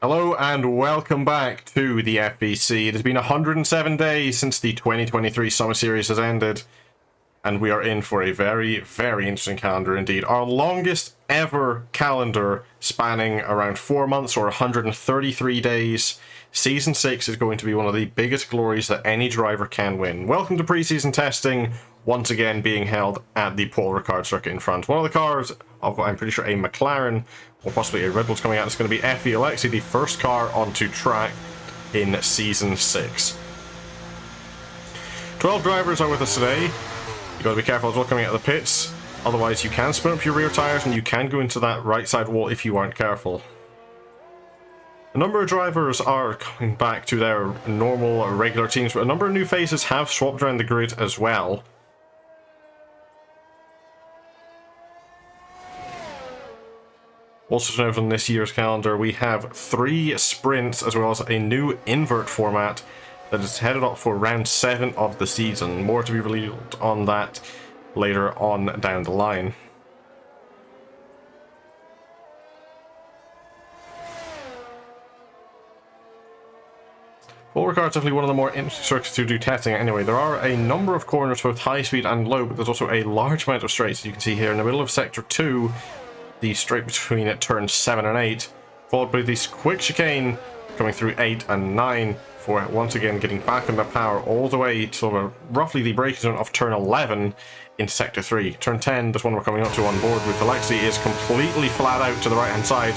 Hello and welcome back to the FVC. It has been 107 days since the 2023 Summer Series has ended, and we are in for a very, very interesting calendar indeed. Our longest ever calendar spanning around 4 months or 133 days. Season 6 is going to be one of the biggest glories that any driver can win. Welcome to preseason testing, once again being held at the Paul Ricard circuit in front. One of the cars, I'm pretty sure a McLaren, or possibly a Red Bull's coming out. It's going to be FVC, the first car onto track in Season 6. 12 drivers are with us today. You've got to be careful as well coming out of the pits. Otherwise, you can spin up your rear tyres and you can go into that right side wall if you aren't careful. A number of drivers are coming back to their normal, regular teams, but a number of new faces have swapped around the grid as well. Also to note on this year's calendar, we have 3 sprints as well as a new invert format that is headed up for round 7 of the season. More to be revealed on that later on down the line. Paul Ricard is definitely one of the more interesting circuits to do testing anyway. There are a number of corners, both high speed and low, but there's also a large amount of straights. As you can see here in the middle of Sector 2, the straight between turns 7 and 8, followed by this quick chicane coming through 8 and 9 for once again getting back on the power all the way to roughly the braking zone of turn 11 in Sector 3. Turn 10, this one we're coming up to on board with Alexi, is completely flat out to the right hand side.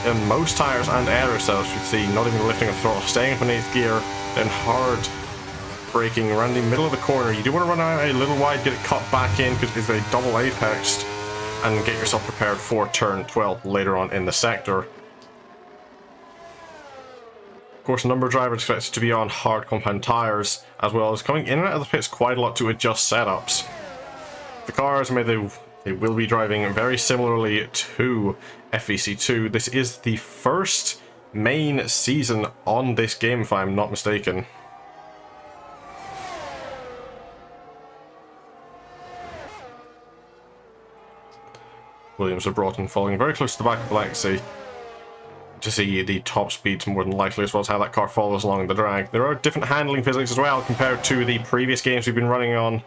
In most tyres and aero cells, you can see not even lifting a throttle, staying up in 8th gear, then hard braking around the middle of the corner. You do want to run out a little wide, get it cut back in because it's a double apex, and get yourself prepared for turn 12 later on in the sector. Of course, a number of drivers expected to be on hard compound tyres, as well as coming in and out of the pits quite a lot to adjust setups. The cars, they will be driving very similarly to FVC2. This is the first main season on this game, if I'm not mistaken. Williams are brought in following very close to the back of Alexi to see the top speeds more than likely, as well as how that car follows along the drag. There are different handling physics as well compared to the previous games we've been running on.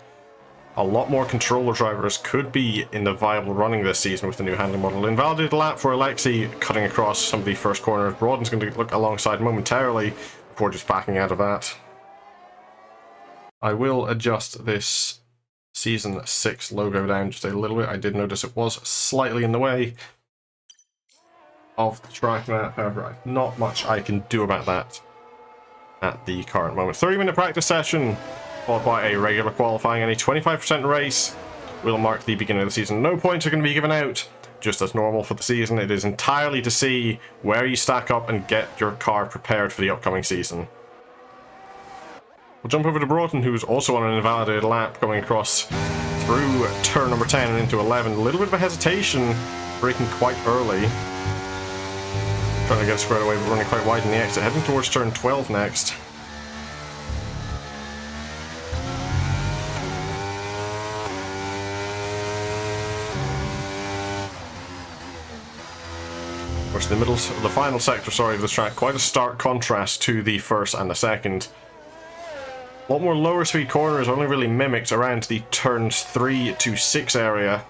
A lot more controller drivers could be in the viable running this season with the new handling model. Invalidated lap for Alexi cutting across some of the first corners. Broaden's going to look alongside momentarily before just backing out of that. I will adjust this Season 6 logo down just a little bit. I did notice it was slightly in the way of the track map. However, not much I can do about that at the current moment. 30-minute practice session, followed by a regular qualifying, and a 25% race will mark the beginning of the season. No points are going to be given out, just as normal for the season. It is entirely to see where you stack up and get your car prepared for the upcoming season. We'll jump over to Broughton, who's also on an invalidated lap, coming across through turn number 10 and into 11. A little bit of a hesitation, braking quite early. Trying to get squared away, but running quite wide in the exit. Heading towards turn 12 next. Of course, the final sector, of this track, quite a stark contrast to the first and the second. A lot more lower speed corners only really mimicked around the turns 3 to 6 area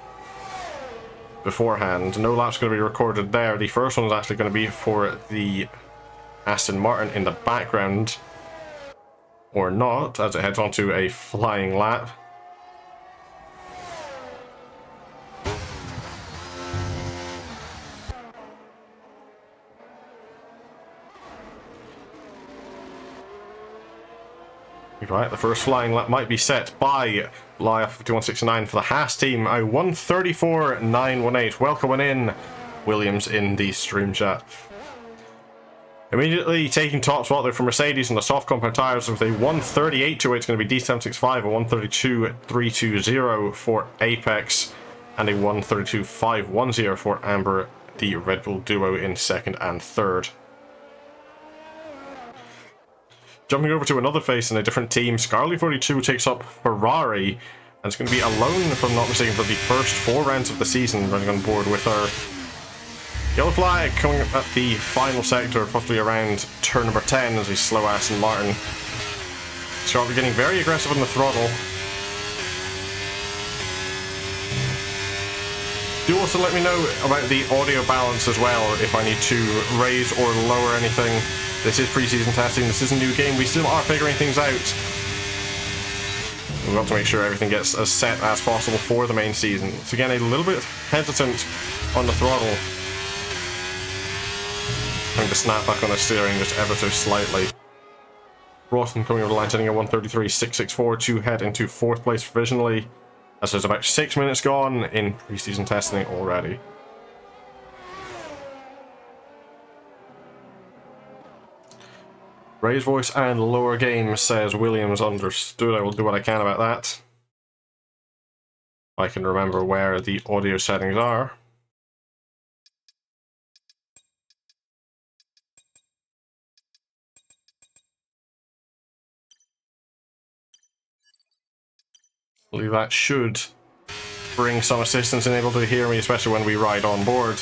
beforehand. No laps going to be recorded there. The first one is actually going to be for the Aston Martin in the background, or not, as it heads on to a flying lap. Right, the first flying lap might be set by Live 5169 for the Haas team. A 134.918. Welcoming in Williams in the stream chat. Immediately taking top spot there for Mercedes on the soft compound tyres with a 138.28. It's going to be D765, a 132.320 for Apex, and a 132.510 for Amber, the Red Bull duo in second and third. Jumping over to another face in a different team, Scarly42 takes up Ferrari, and it's going to be alone, if I'm not mistaken, for the first 4 rounds of the season, running on board with her Yellow flag coming up at the final sector, possibly around turn number 10 as he's slow Aston Martin. Charlie getting very aggressive on the throttle. Do also let me know about the audio balance as well, if I need to raise or lower anything. This is pre-season testing, this is a new game, we still are figuring things out. We've got to make sure everything gets as set as possible for the main season. So again, a little bit hesitant on the throttle. Trying to snap back on the steering just ever so slightly. Broughton coming over the line, setting a 133.664 to head into 4th place provisionally. As there's about 6 minutes gone in pre-season testing already. Raise voice and lower game, says Williams. Understood. I will do what I can about that. I can remember where the audio settings are. I believe that should bring some assistance and able to hear me, especially when we ride on board.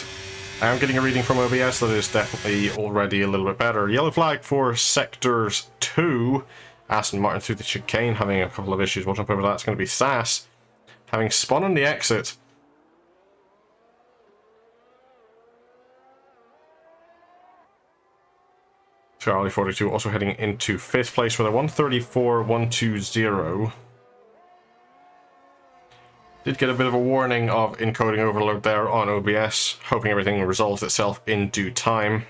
I am getting a reading from OBS that is definitely already a little bit better. Yellow flag for sectors 2. Aston Martin through the chicane, having a couple of issues. We'll jump over that. It's going to be Sass, having spun on the exit. Charlie 42 also heading into 5th place with a 134.120. Did get a bit of a warning of encoding overload there on OBS, hoping everything resolves itself in due time.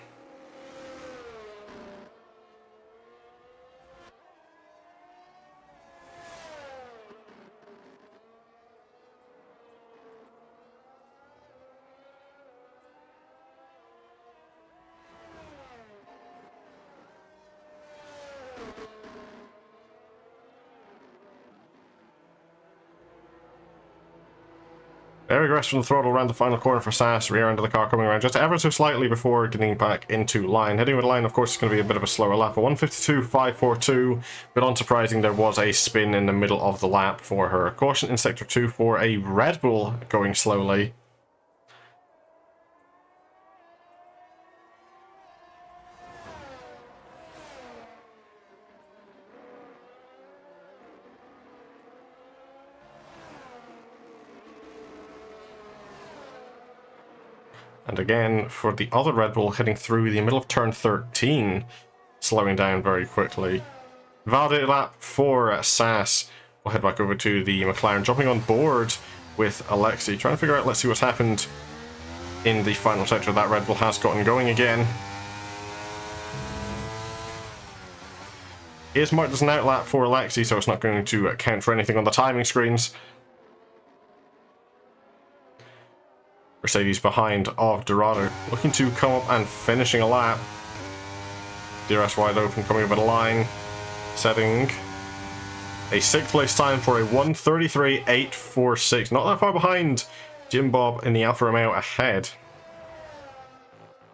Very aggressive from the throttle around the final corner for Sass, rear end of the car coming around just ever so slightly before getting back into line. Heading with line, of course, is going to be a bit of a slower lap. A 152.542, but unsurprising, there was a spin in the middle of the lap for her. Caution in sector 2 for a Red Bull going slowly. And again, for the other Red Bull heading through the middle of turn 13, slowing down very quickly. Validated lap for Sass. We'll head back over to the McLaren, jumping on board with Alexi, trying to figure out, let's see what's happened in the final sector. That Red Bull has gotten going again. Is marked as an outlap for Alexi, so it's not going to count for anything on the timing screens. Mercedes behind of Dorado, looking to come up and finishing a lap. DRS wide open, coming over the line, setting a 6th place time for a 133.846. Not that far behind Jim Bob in the Alfa Romeo ahead.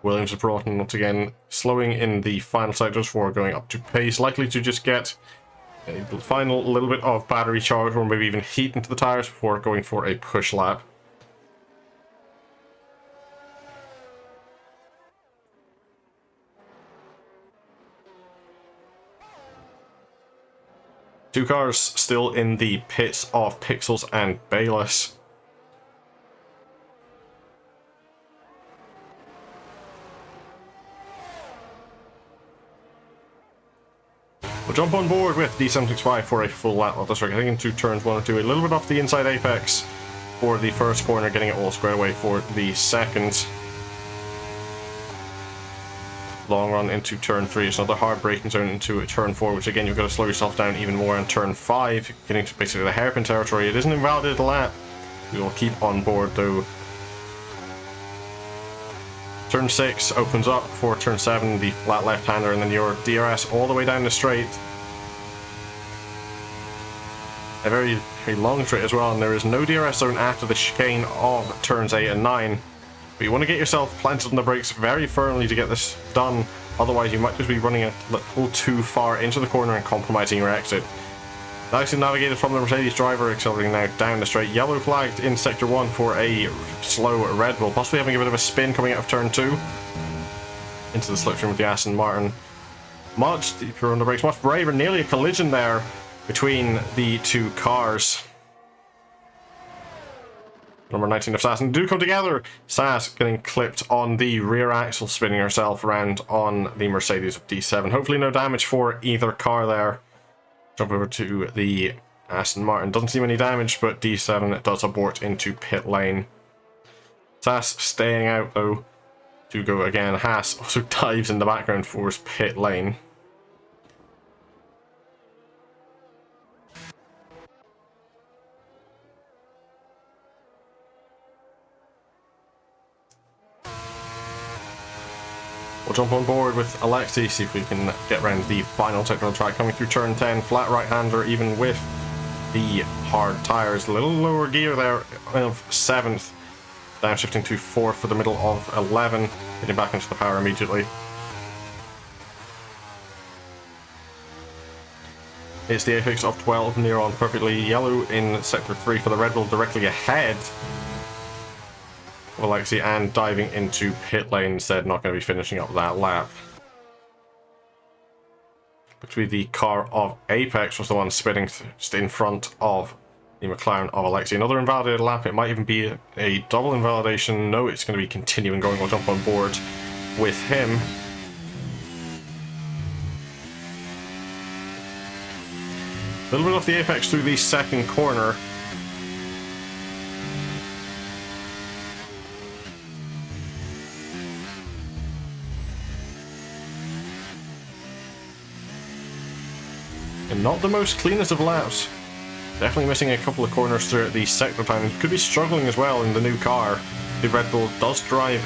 Williams has brought in once again, slowing in the final sectors for going up to pace, likely to just get a final little bit of battery charge or maybe even heat into the tires before going for a push lap. Two cars still in the pits of Pixels and Bayless. We'll jump on board with D765 for a full lap of this. We're getting into turns 1 and 2, a little bit off the inside apex for the first corner, getting it all squared away for the second. Long run into turn 3, it's another hard braking zone into a turn 4, which again you've got to slow yourself down even more on turn 5, getting to basically the hairpin territory. It isn't invalidated lap. We will keep on board though. Turn 6 opens up for turn 7, the flat left-hander, and then your DRS all the way down the straight. A very, very long straight as well, and there is no DRS zone after the chicane of turns 8 and 9. But you want to get yourself planted on the brakes very firmly to get this done, otherwise you might just be running a little too far into the corner and compromising your exit. Nicely navigated from the Mercedes driver, accelerating now down the straight. Yellow flagged in sector 1 for a slow Red Bull, possibly having a bit of a spin coming out of turn 2. Into the slipstream with the Aston Martin. Much deeper on the brakes, much braver. Nearly a collision there between the two cars. Number 19 of Sass do come together. Sass getting clipped on the rear axle, spinning herself around on the Mercedes of D7. Hopefully no damage for either car there. Jump over to the Aston Martin. Doesn't seem any damage, but D7 does abort into pit lane. Sass staying out though to go again. Haas also dives in the background for his pit lane. We'll jump on board with Alexi, see if we can get around the final sector of the track. Coming through turn 10, flat right-hander, even with the hard tyres. A little lower gear there of 7th. Downshifting to 4th for the middle of 11. Getting back into the power immediately. It's the apex of 12, near on perfectly yellow in sector 3 for the Red Bull, directly ahead of Alexi and diving into pit lane instead, not going to be finishing up that lap. Actually, the car of Apex was the one spinning just in front of the McLaren of Alexi. Another invalidated lap. It might even be a double invalidation. No, it's going to be continuing going. We'll jump on board with him. A little bit off the apex through the second corner. And not the most cleanest of laps. Definitely missing a couple of corners throughout the sector time. Could be struggling as well in the new car. The Red Bull does drive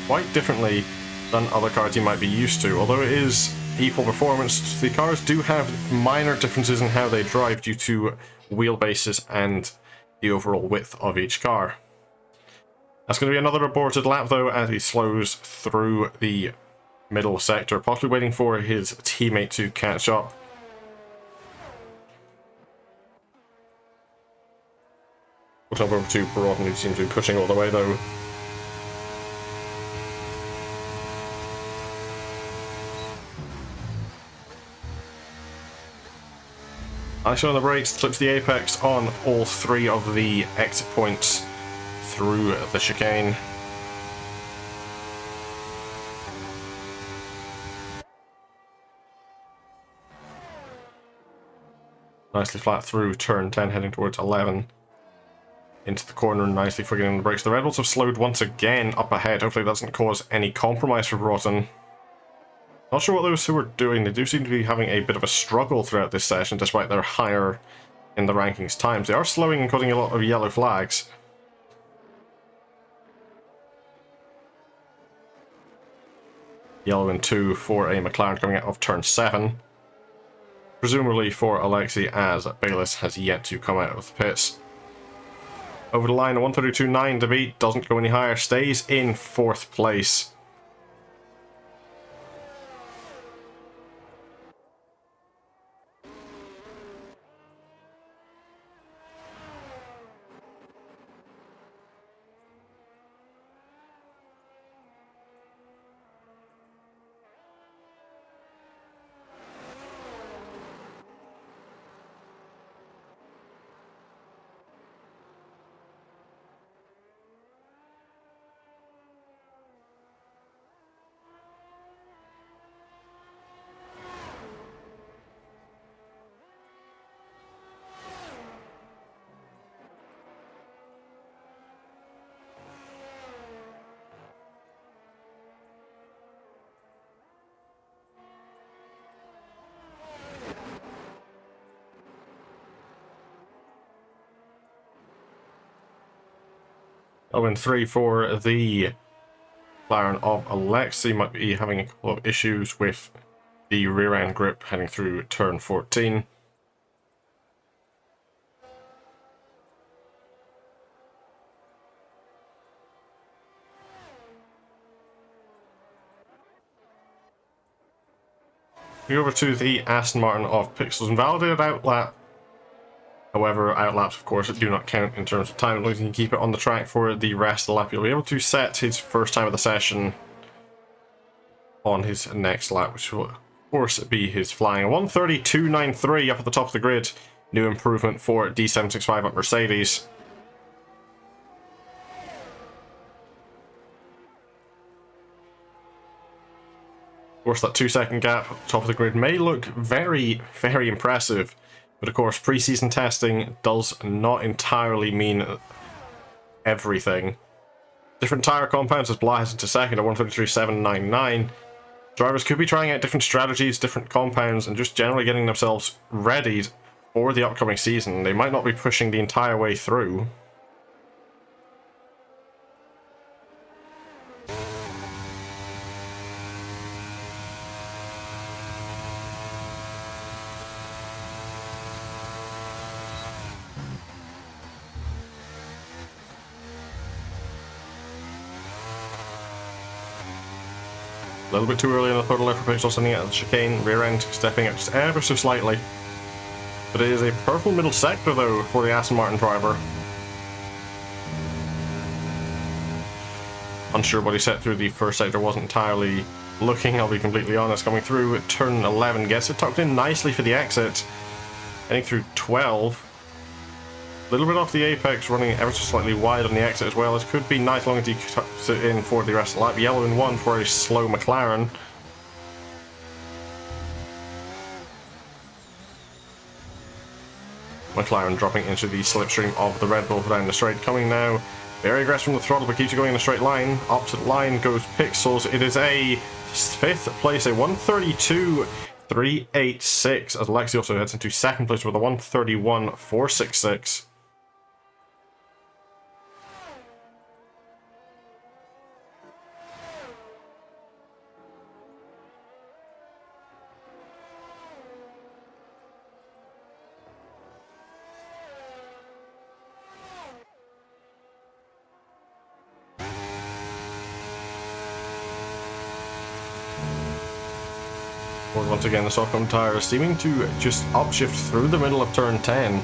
quite differently than other cars you might be used to. Although it is equal performance, the cars do have minor differences in how they drive due to wheelbases and the overall width of each car. That's going to be another aborted lap though, as he slows through the middle sector, possibly waiting for his teammate to catch up. We'll jump over to Broughton, who seems to be pushing all the way though. Nicely on the brakes, slips the apex on all 3 of the exit points through the chicane. Nicely flat through turn 10, heading towards 11. Into the corner, nicely forgetting the brakes. The Red Bulls have slowed once again up ahead. Hopefully it doesn't cause any compromise for Broughton. Not sure what those two are doing. They do seem to be having a bit of a struggle throughout this session, despite their higher in the rankings times. They are slowing and cutting a lot of yellow flags. Yellow in 2 for a McLaren coming out of turn 7. Presumably for Alexi, as Bayliss has yet to come out of the pits. Over the line, a 132.9 to beat, doesn't go any higher, stays in 4th place. In 3 for the McLaren of Alexi. Might be having a couple of issues with the rear end grip heading through turn 14. We go over to the Aston Martin of Pixels. Invalidated out lap However, outlaps, of course, do not count in terms of time. As long as you can keep it on the track for the rest of the lap, you'll be able to set his first time of the session on his next lap, which will, of course, be his flying. 132.93 up at the top of the grid. New improvement for D765 at Mercedes. Of course, that 2-second gap at the top of the grid may look very, very impressive. But of course, pre-season testing does not entirely mean everything. Different tyre compounds as Blah has into second at 133.799. Drivers could be trying out different strategies, different compounds, and just generally getting themselves ready for the upcoming season. They might not be pushing the entire way through. A little bit too early on the throttle left for Pixel, sending it at the chicane, rear end stepping out just ever so slightly. But it is a purple middle sector though for the Aston Martin driver. Unsure what he set through the first sector, wasn't entirely looking, I'll be completely honest. Coming through turn 11, gets it tucked in nicely for the exit. Heading through 12. A little bit off the apex, running ever so slightly wide on the exit as well. This could be nice long as he tucks it in for the rest of the lap. Yellow in 1 for a slow McLaren. McLaren dropping into the slipstream of the Red Bull down the straight. Coming now, very aggressive from the throttle, but keeps you going in a straight line. Opposite line goes Pixels. It is a 5th place, a 132.386, as Alexi also heads into 2nd place with a 131.466. Once again, the Stockholm tyres seeming to just upshift through the middle of turn 10.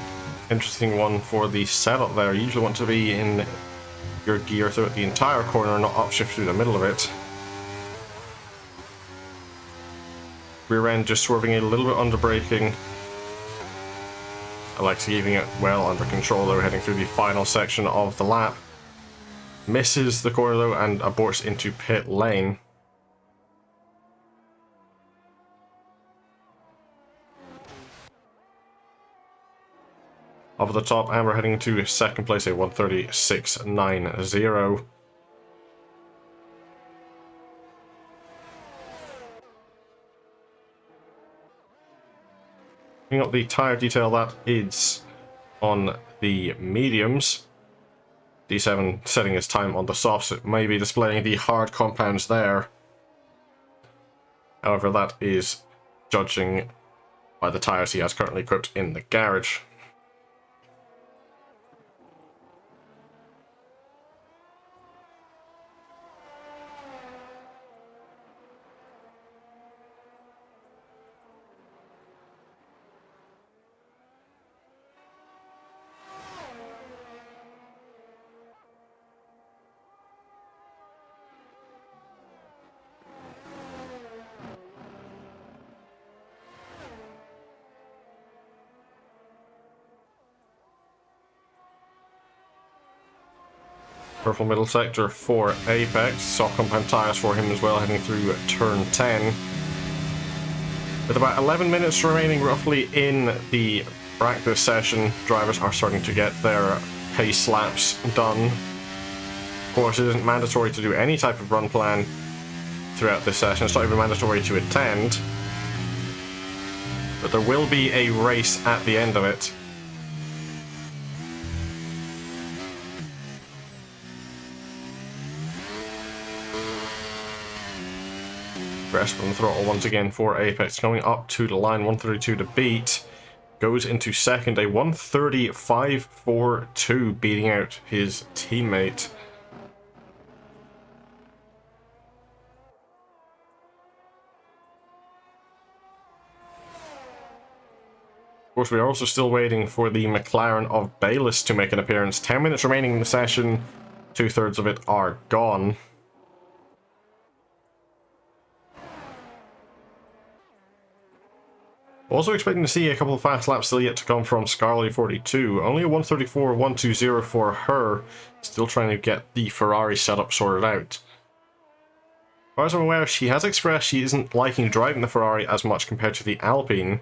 Interesting one for the setup there. You usually want to be in your gear throughout the entire corner, not upshift through the middle of it. Rear end just swerving a little bit under braking. Alexi keeping it well under control though, heading through the final section of the lap. Misses the corner though and aborts into pit lane. Up at the top, and we're heading to 2nd place at 136.90. Looking up the tyre detail, that is on the mediums. D7 setting his time on the softs, it may be displaying the hard compounds there. However, that is judging by the tyres he has currently equipped in the garage. Purple middle sector for Apex, soft compound tyres for him as well, heading through turn 10. With about 11 minutes remaining roughly in the practice session, drivers are starting to get their pace laps done. Of course, it isn't mandatory to do any type of run plan throughout this session, it's not even mandatory to attend. But there will be a race at the end of it. Rest on the throttle once again for Apex, coming up to the line, 132 to beat. Goes into 2nd, a 135.42, beating out his teammate. Of course, we are also still waiting for the McLaren of Bayliss to make an appearance. 10 minutes remaining in the session. 2/3 of it are gone. Also expecting to see a couple of fast laps still yet to come from Scarly42. Only a 134.120 for her. Still trying to get the Ferrari setup sorted out. As far as I'm aware, she has expressed she isn't liking driving the Ferrari as much compared to the Alpine.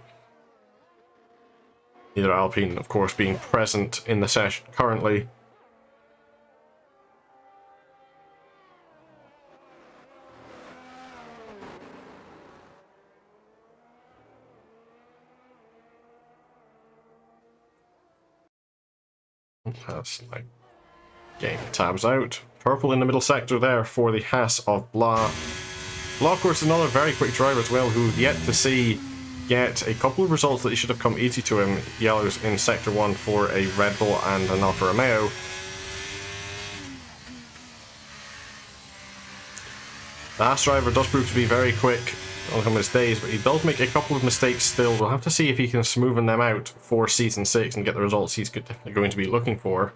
Neither Alpine, of course, being present in the session currently. That's like game tabs out. Purple in the middle sector there for the Haas of Blah. Blah, of course, another very quick driver as well, who yet to see get a couple of results that should have come easy to him. Yellows in Sector 1 for a Red Bull and an Alfa Romeo. The Haas driver does prove to be very quick on his days, but he does make a couple of mistakes still. We'll have to see if he can smoothen them out for Season 6 and get the results he's definitely going to be looking for.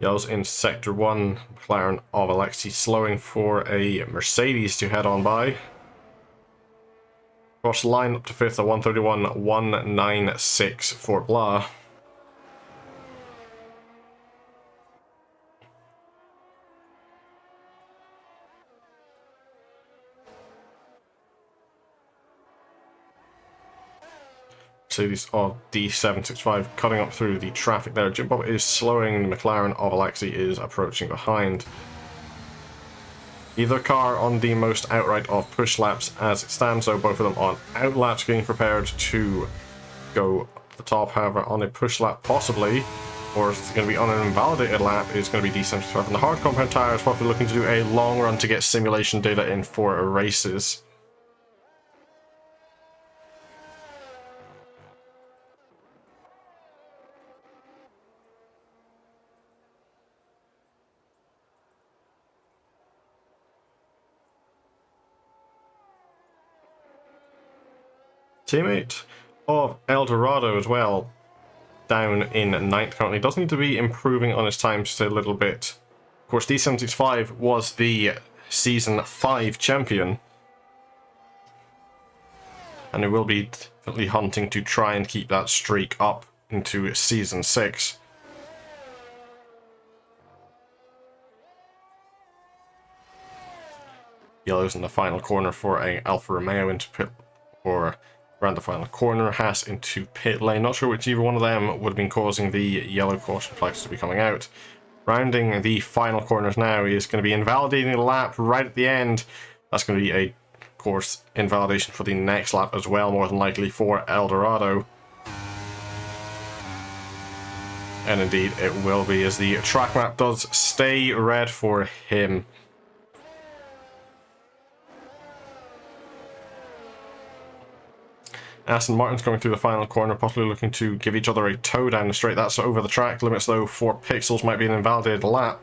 Yellows in Sector 1, McLaren of Alexi slowing for a Mercedes to head on by. Cross the line up to 5th at 131.196 for Blah. Mercedes of D765 cutting up through the traffic there. Jim Bob is slowing, the McLaren of Alexi is approaching behind. Either car on the most outright of push laps as it stands, though both of them on out laps getting prepared to go up the top. However, on a push lap possibly, or it's going to be on an invalidated lap, is going to be D75. And the hard compound tyre is probably looking to do a long run to get simulation data in for races. Teammate of Eldorado as well, down in 9th currently. Does need to be improving on his times just a little bit. Of course, D75 was the Season 5 champion, and he will be definitely hunting to try and keep that streak up into Season 6. Yellows in the final corner for a Alfa Romeo into pit, or around the final corner. Haas into pit lane. Not sure which either one of them would have been causing the yellow caution flags to be coming out. Rounding the final corners now, he is going to be invalidating the lap right at the end. That's going to be a, of course, invalidation for the next lap as well, more than likely for Eldorado. And indeed it will be, as the track map does stay red for him. Aston Martin's coming through the final corner, possibly looking to give each other a tow down the straight. That's over the track limits, though. 4 pixels might be an invalidated lap.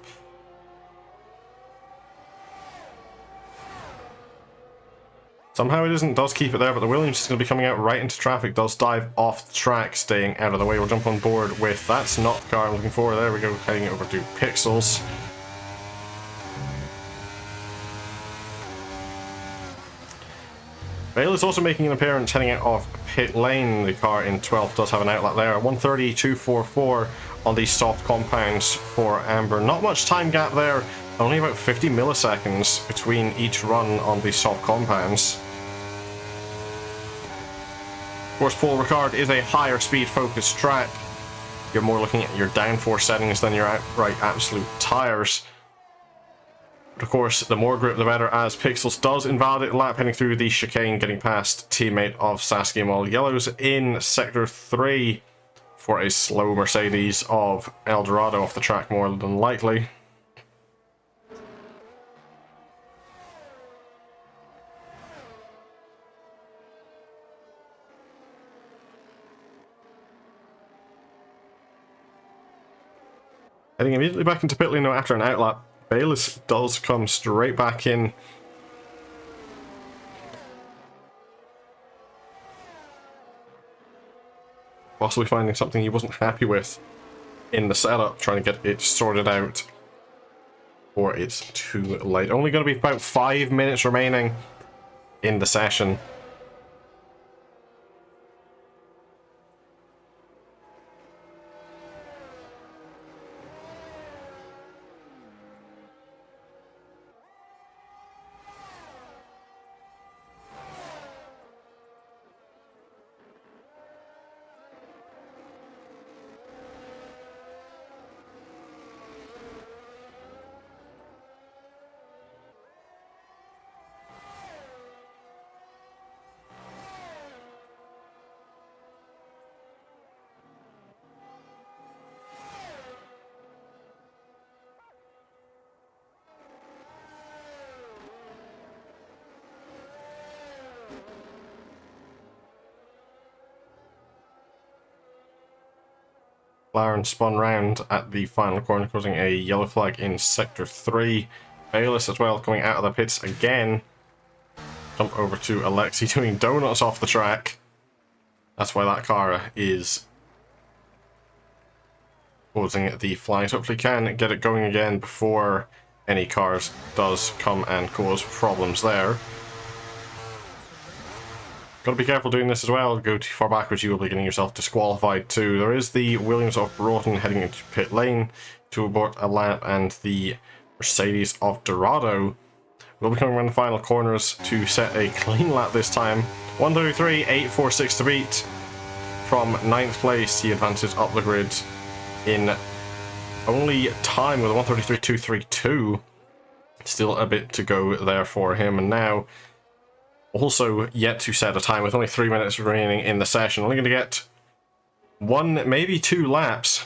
Somehow it isn't, does keep it there, but the Williams is going to be coming out right into traffic, does dive off the track, staying out of the way. We'll jump on board with, that's not the car I'm looking for. There we go, heading over to pixels. Bale is also making an appearance heading out of pit lane. The car in 12th does have an outlet there. 130.244 on the soft compounds for Amber. Not much time gap there. Only about 50 milliseconds between each run on the soft compounds. Of course, Paul Ricard is a higher speed focused track. You're more looking at your downforce settings than your outright absolute tires. But of course, the more grip the better, as Pixels does invalidate the lap heading through the chicane, getting past teammate of Saskia Mall. Yellows in Sector 3 for a slow Mercedes of Eldorado off the track, more than likely. Heading immediately back into pit lane now after an outlap. Bayliss does come straight back in. possibly finding something he wasn't happy with in the setup, trying to get it sorted out. Or it's too late. Only going to be about 5 minutes remaining in the session. McLaren spun round at the final corner, causing a yellow flag in Sector 3. Bayless as well coming out of the pits again. Jump over to Alexi doing donuts off the track. That's why that car is causing the flags. Hopefully can get it going again before any cars does come and cause problems there. Got to be careful doing this as well. Go too far backwards, you will be getting yourself disqualified too. There is the Williams of Broughton heading into pit lane to abort a lap, and the Mercedes of Dorado will be coming around the final corners to set a clean lap this time. 1:33.846 to beat. From 9th place, he advances up the grid in only time with a 1:33.232. Still a bit to go there for him, and now also yet to set a time with only 3 minutes remaining in the session. Only going to get 1, maybe 2 laps,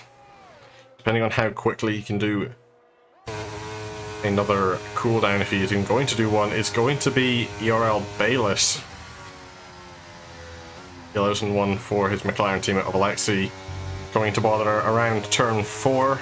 depending on how quickly he can do another cooldown. If he is even going to do one, it's going to be ERL Bayless. Yellows and 1 for his McLaren teammate of Alexi, going to bother around turn 4.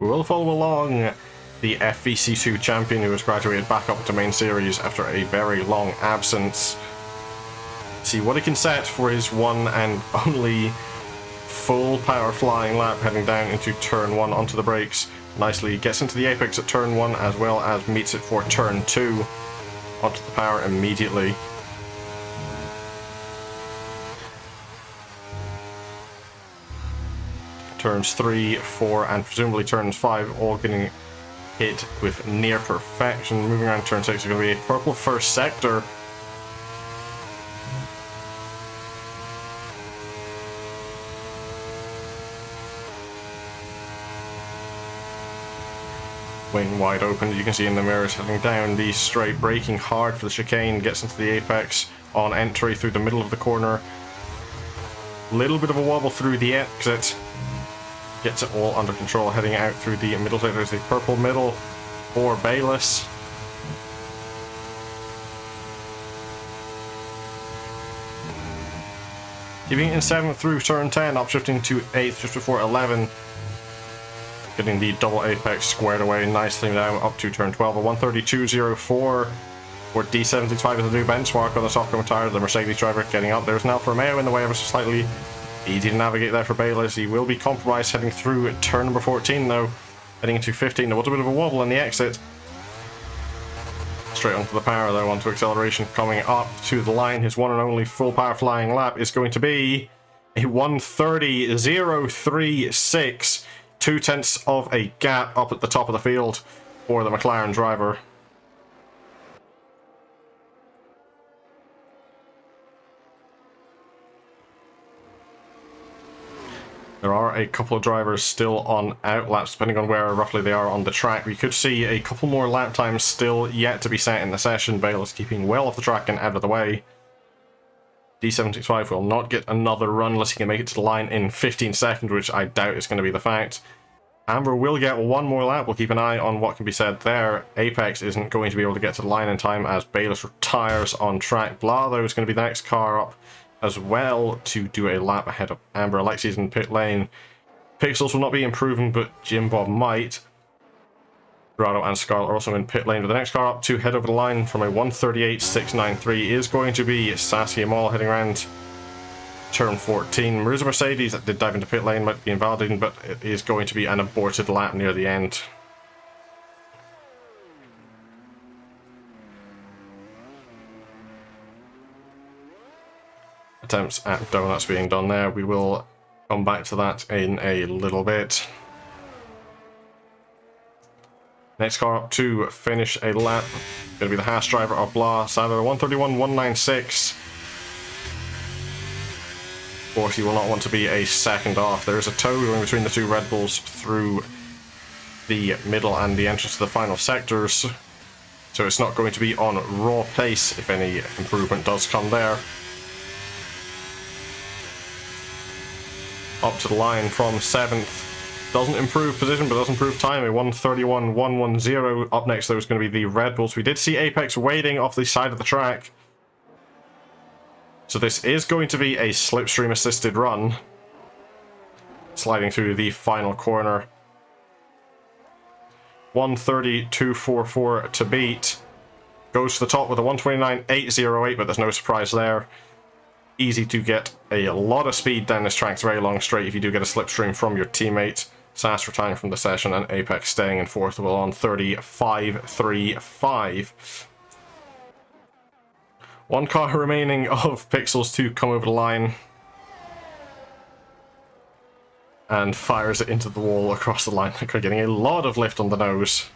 We will follow along the FVC2 champion, who has graduated back up to main series after a very long absence. See what he can set for his one and only full power flying lap heading down into turn 1 onto the brakes. Nicely gets into the apex at turn 1 as well as meets it for turn 2 onto the power immediately. Turns 3, 4, and presumably turns 5 all getting hit with near perfection. Moving around turn 6 is going to be a purple first sector. Wing wide open, you can see in the mirrors heading down the straight, braking hard for the chicane, gets into the apex on entry through the middle of the corner. Little bit of a wobble through the exit. Gets it all under control, heading out through the middle. There's the purple middle for Bayless. Keeping it in 7th through turn 10, upshifting to 8th just before 11. Getting the double apex squared away nicely now up to turn 12. A 1:32.04 for D75 is the new benchmark on the soft-cover tire. The Mercedes driver getting up. There's an Alfa Romeo in the way ever so slightly. Easy to navigate there for Bayless. He will be compromised heading through turn number 14 though. Heading into 15. There was a bit of a wobble in the exit. Straight onto the power though, onto acceleration. Coming up to the line, his one and only full power flying lap is going to be a 1:30.036. 2/10 of a gap up at the top of the field for the McLaren driver. There are a couple of drivers still on outlaps, depending on where roughly they are on the track. We could see a couple more lap times still yet to be set in the session. Bayless keeping well off the track and out of the way. D75 will not get another run unless he can make it to the line in 15 seconds, which I doubt is going to be the fact. Amber will get one more lap. We'll keep an eye on what can be said there. Apex isn't going to be able to get to the line in time as Bayless retires on track. Blah, though, is going to be the next car up as well to do a lap ahead of Amber. Alexi's in pit lane. Pixels will not be improving, but Jim Bob might. Dorado and Scarlet are also in pit lane, but the next car up to head over the line from a 138.693 is going to be Saskia Mall heading around turn 14. Marisa Mercedes that did dive into pit lane might be invalidating, but it is going to be an aborted lap near the end. Attempts at donuts being done there. We will come back to that in a little bit. Next car up to finish a lap, going to be the Haas driver of Blah, Saturday 131.196. Of course, he will not want to be a second off. There is a tow going between the two Red Bulls through the middle and the entrance to the final sectors, so it's not going to be on raw pace if any improvement does come there. Up to the line from 7th. Doesn't improve position, but does improve time. A 131.110. Up next, though, is going to be the Red Bulls. We did see Apex waiting off the side of the track. So this is going to be a slipstream-assisted run. Sliding through the final corner. 130.244 to beat. Goes to the top with a 129.808, but there's no surprise there. Easy to get a lot of speed down this track. It's a very long straight if you do get a slipstream from your teammate. SAS retiring from the session and Apex staying in 4th with on 35.35. One car remaining of Pixels to come over the line. And fires it into the wall across the line. They're getting a lot of lift on the nose.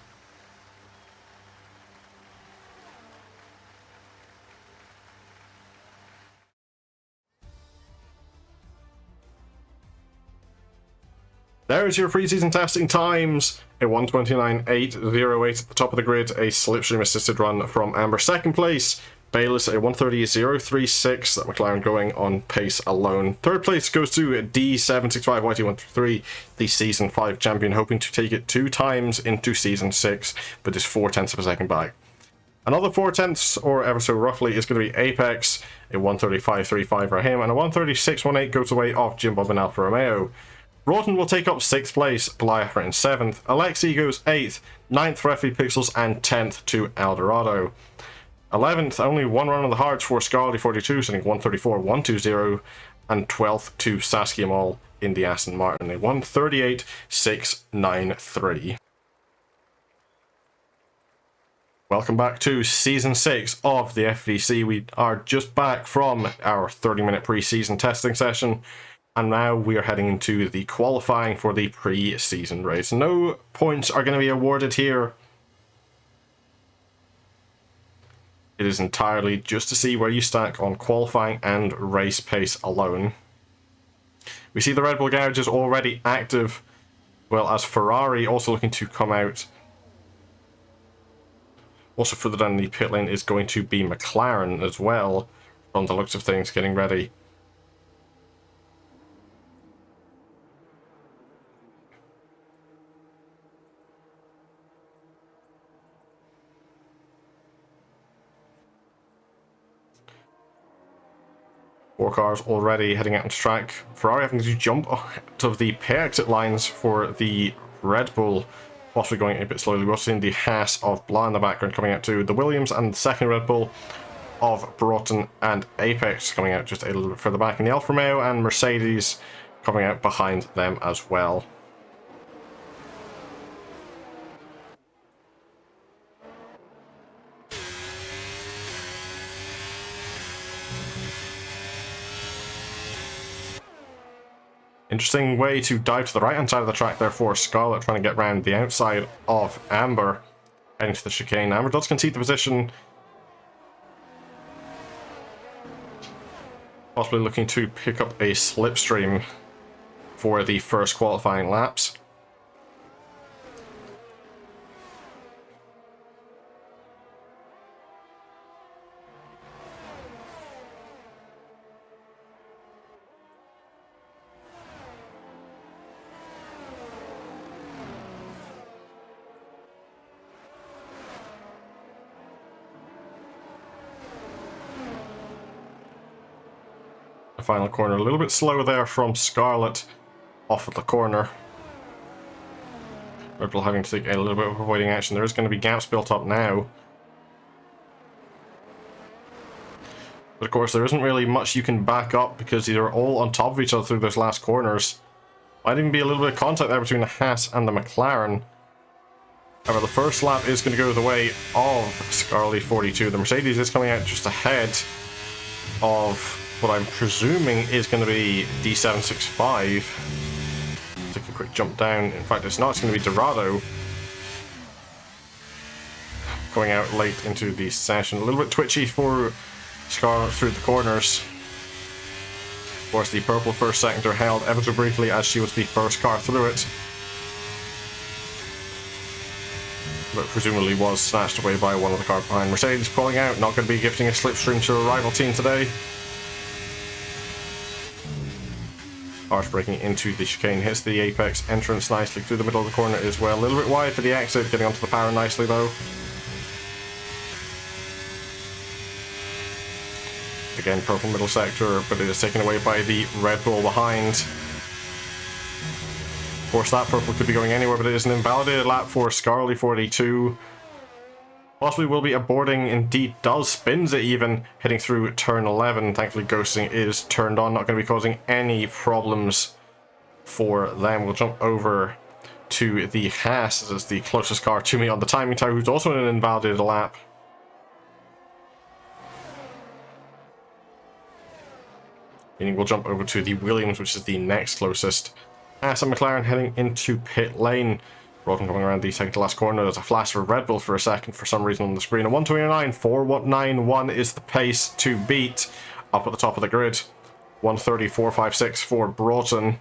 There's your preseason testing times. A 129.808 at the top of the grid. A slipstream assisted run from Amber. Second place, Bayless, a 130.036. That McLaren going on pace alone. Third place goes to D765YT133, the Season 5 champion, hoping to take it 2 times into Season 6, but is 4/10 of a second back. Another 4/10, or ever so roughly, is going to be Apex, a 135.35 for him, and a 136.18 goes away off Jim Bob and Alfa Romeo. Broughton will take up 6th place, Goliath in 7th, Alexi goes 8th, 9th for FV Pixels, and 10th to Eldorado. 11th, only one run on the hards for Scarly 42, sitting 134.120, and 12th to Saskia Mall in the Aston Martin, a 138.693. Welcome back to Season 6 of the FVC. We are just back from our 30-minute pre-season testing session. And now we are heading into the qualifying for the pre-season race. No points are going to be awarded here. It is entirely just to see where you stack on qualifying and race pace alone. We see the Red Bull garages already active, well as Ferrari also looking to come out. Also further down the pit lane is going to be McLaren as well, from the looks of things, getting ready. Four cars already heading out onto track. Ferrari having to jump out of the pit exit lines for the Red Bull, possibly going a bit slowly. We're also seeing the Haas of Blah in the background coming out too. The Williams and the second Red Bull of Broughton and Apex coming out just a little bit further back. And the Alfa Romeo and Mercedes coming out behind them as well. Interesting way to dive to the right-hand side of the track there for Scarlet, trying to get around the outside of Amber, heading to the chicane. Amber does concede the position. Possibly looking to pick up a slipstream for the first qualifying laps. final corner. A little bit slow there from Scarlet off at the corner. Red Bull having to take a little bit of avoiding action. There is going to be gaps built up now. But of course, there isn't really much you can back up because they're all on top of each other through those last corners. Might even be a little bit of contact there between the Haas and the McLaren. However, the first lap is going to go the way of Scarlet 42. The Mercedes is coming out just ahead of what I'm presuming is going to be D765. Take a quick jump down. In fact, it's not. It's going to be Dorado going out late into the session. A little bit twitchy for Scarlet through the corners. Of course, the purple first sector held ever so briefly as she was the first car through it, but presumably was snatched away by one of the cars behind. Mercedes pulling out, not going to be gifting a slipstream to a rival team today. Harsh braking into the chicane, hits the apex entrance nicely through the middle of the corner as well. A little bit wide for the exit, getting onto the power nicely though. Again, purple middle sector, but it is taken away by the Red Bull behind. Of course, that purple could be going anywhere, but it is an invalidated lap for Scarlet 42. Possibly will be aborting, indeed does, spins it even, heading through turn 11. Thankfully, ghosting is turned on, not going to be causing any problems for them. We'll jump over to the Haas as the closest car to me on the timing tower, who's also in an invalidated lap. Meaning we'll jump over to the Williams, which is the next closest. Haas and McLaren heading into pit lane. Broughton coming around the second to last corner. There's a flash for Red Bull for a second for some reason on the screen. A 129.491 is the pace to beat up at the top of the grid. 130.456 for Broughton.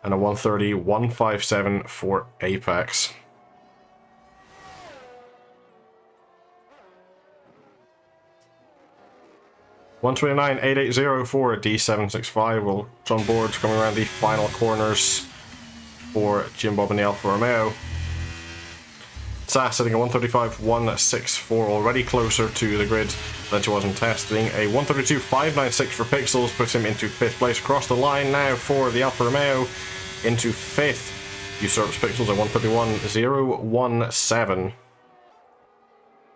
And a 130.157 for Apex. 129.880 for D765. We'll on board coming around the final corners for Jim Bob and the Alfa Romeo. Sass sitting at 135.164, already closer to the grid than she was in testing. A 132.596 for Pixels puts him into 5th place. Across the line now for the Alfa Romeo into 5th. Usurps Pixels at 131.017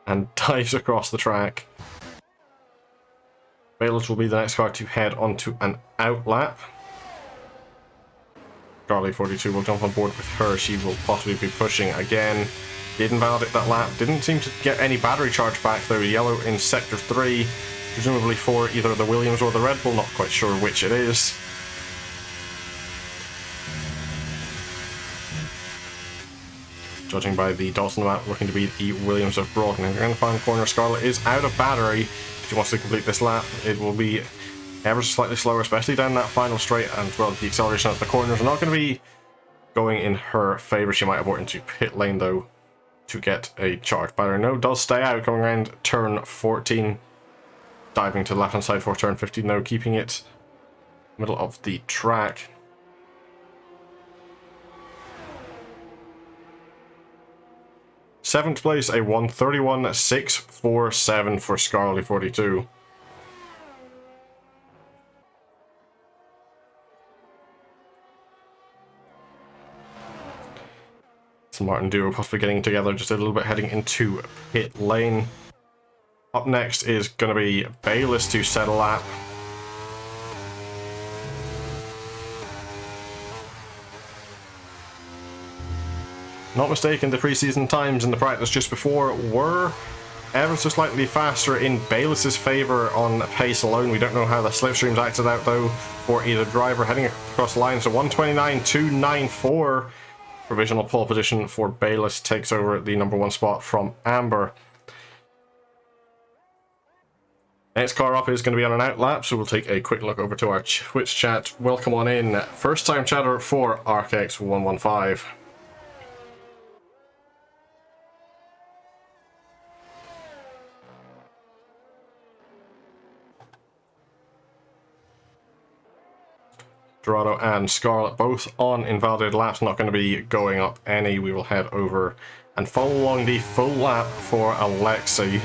and dives across the track. Bayless will be the next car to head onto an out lap. Scarlet 42 will jump on board with her. She will possibly be pushing again. Did invalidate that lap. Didn't seem to get any battery charge back though. Yellow in sector 3. Presumably for either the Williams or the Red Bull. Not quite sure which it is. Judging by the Dawson map, looking to be the Williams of Broughton. In the final corner, Scarlet is out of battery. If she wants to complete this lap, it will be ever so slightly slower, especially down that final straight, and well, the acceleration at the corners are not going to be going in her favour. She might abort into pit lane though to get a charged battery. No, does stay out, going around turn 14, diving to the left hand side for turn 15 though, keeping it middle of the track. Seventh place, a 131.647 for Scarlet 42. Aston Martin duo possibly getting together just a little bit heading into pit lane. Up next is going to be Bayless to set a lap. Not mistaken, the preseason times in the practice just before were ever so slightly faster in Bayless's favour on pace alone. We don't know how the slipstreams acted out though for either driver. Heading across the line, so 129.294. Provisional pole position for Bayless, takes over the number 1 spot from Amber. Next car up is going to be on an out lap, so we'll take a quick look over to our Twitch chat. Welcome on in. First time chatter for ArcX115. Dorado and Scarlet both on invalidated laps, not going to be going up any. We will head over and follow along the full lap for Alexei.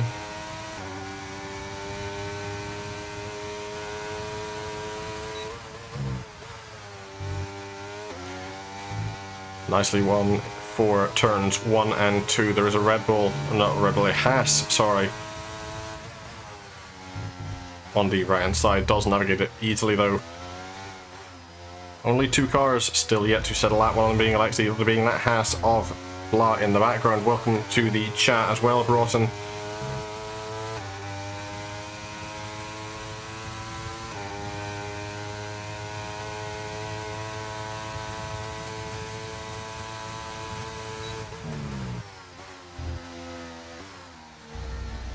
Nicely won for turns 1 and 2. There is a Red Bull, not a Red Bull, a Haas, sorry, on the right hand side. Does navigate it easily though. Only 2 cars still yet to settle that, one of them being Alexi, the other being that Haas of Blah in the background. Welcome to the chat as well, Broughton.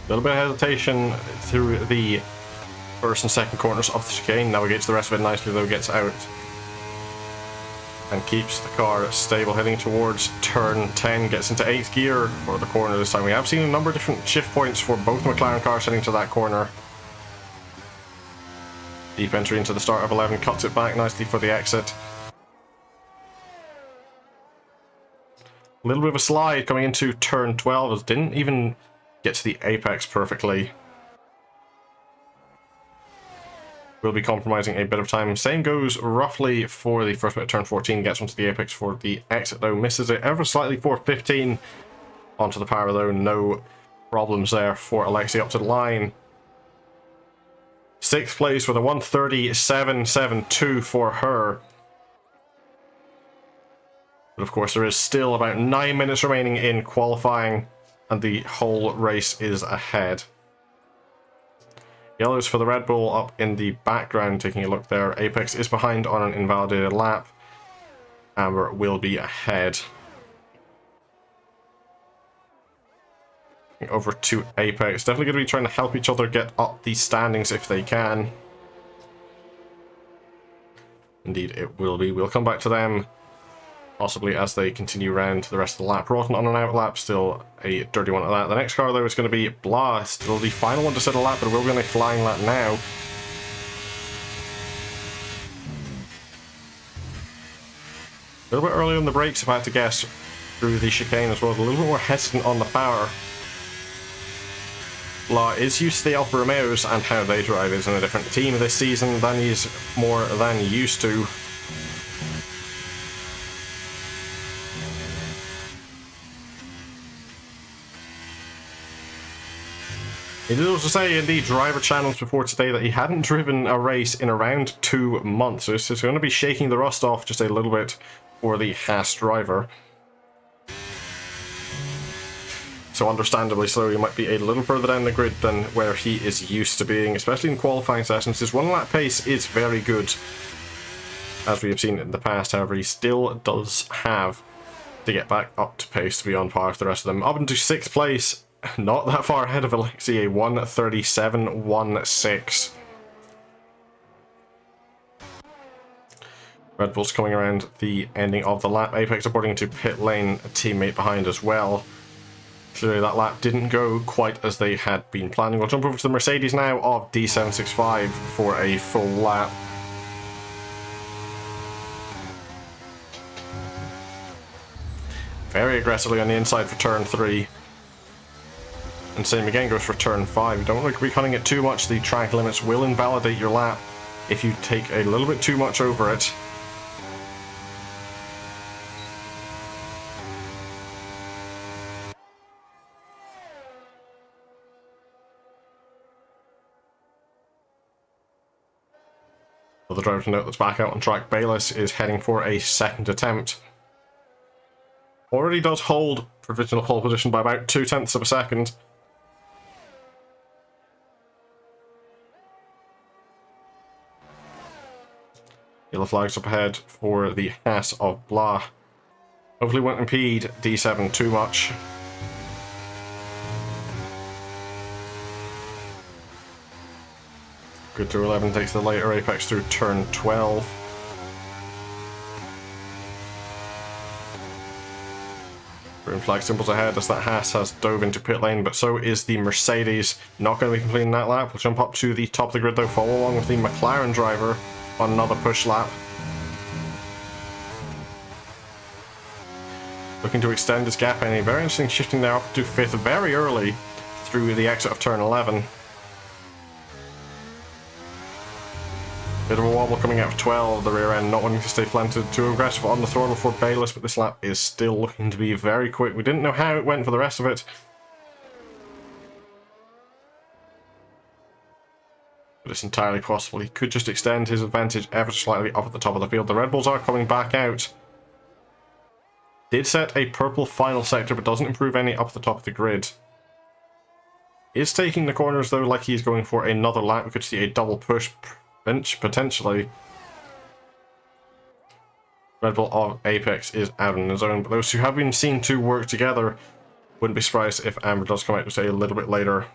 A little bit of hesitation through the first and second corners of the chicane. Navigates the rest of it nicely though, gets out and keeps the car stable, heading towards turn 10, gets into 8th gear for the corner this time. We have seen a number of different shift points for both McLaren cars heading to that corner. Deep entry into the start of 11, cuts it back nicely for the exit. A little bit of a slide coming into turn 12, as didn't even get to the apex perfectly. Will be compromising a bit of time. Same goes roughly for the first bit of turn 14, gets onto the apex for the exit though, misses it ever slightly for 15. Onto the power though, no problems there for Alexi up to the line. 6th place with a 1:37.72 for her. But of course there is still about 9 minutes remaining in qualifying and the whole race is ahead. Yellows for the Red Bull up in the background, taking a look there. Apex is behind on an invalidated lap. Amber will be ahead. Over to Apex. Definitely going to be trying to help each other get up the standings if they can. Indeed, it will be. We'll come back to them possibly as they continue around the rest of the lap. Rotten on an out lap, still a dirty one at that. The next car though is going to be Blah, still the final one to set a lap, but we're going to be flying lap now. A little bit early on the brakes if I had to guess through the chicane as well, a little bit more hesitant on the power. Blah is used to the Alfa Romeos and how they drive. Is in a different team this season than he's more than used to. He did also say in the driver channels before today that he hadn't driven a race in around 2 months, so it's going to be shaking the rust off just a little bit for the Haas driver. So understandably so, he might be a little further down the grid than where he is used to being, especially in qualifying sessions. His 1 lap pace is very good, as we have seen in the past. However, he still does have to get back up to pace to be on par with the rest of them. Up into 6th place. Not that far ahead of Alexi, a 1:37.16. Red Bull's coming around the ending of the lap. Apex reporting into pit lane, a teammate behind as well. Clearly that lap didn't go quite as they had been planning. We'll jump over to the Mercedes now of D765 for a full lap. Very aggressively on the inside for turn 3. And same again goes for turn 5. You don't want to be cutting it too much. The track limits will invalidate your lap if you take a little bit too much over it. Other driver to note that's back out on track, Bayless, is heading for a 2nd attempt. Already does hold provisional pole position by about 0.2 of a second. Yellow flags up ahead for the Haas of Blah. Hopefully won't impede D7 too much. Good through 11, takes the later apex through turn 12. Green flag symbols ahead as that Haas has dove into pit lane, but so is the Mercedes. Not going to be completing that lap. We'll jump up to the top of the grid though, follow along with the McLaren driver on another push lap. Looking to extend this gap, and a very interesting shifting there up to 5th very early through the exit of turn 11. Bit Bit of a wobble coming out of 12, the rear end not wanting to stay planted too aggressive on the throttle for Bayless, but this lap is still looking to be very quick. We didn't know how it went for the rest of it. But it's entirely possible. He could just extend his advantage ever so slightly up at the top of the field. The Red Bulls are coming back out. Did set a purple final sector, but doesn't improve any up at the top of the grid. Is taking the corners though, like he's going for another lap. We could see a double push bench potentially. Red Bull of Apex is out in his own, but those who have been seen to work together, wouldn't be surprised if Amber does come out just a little bit later.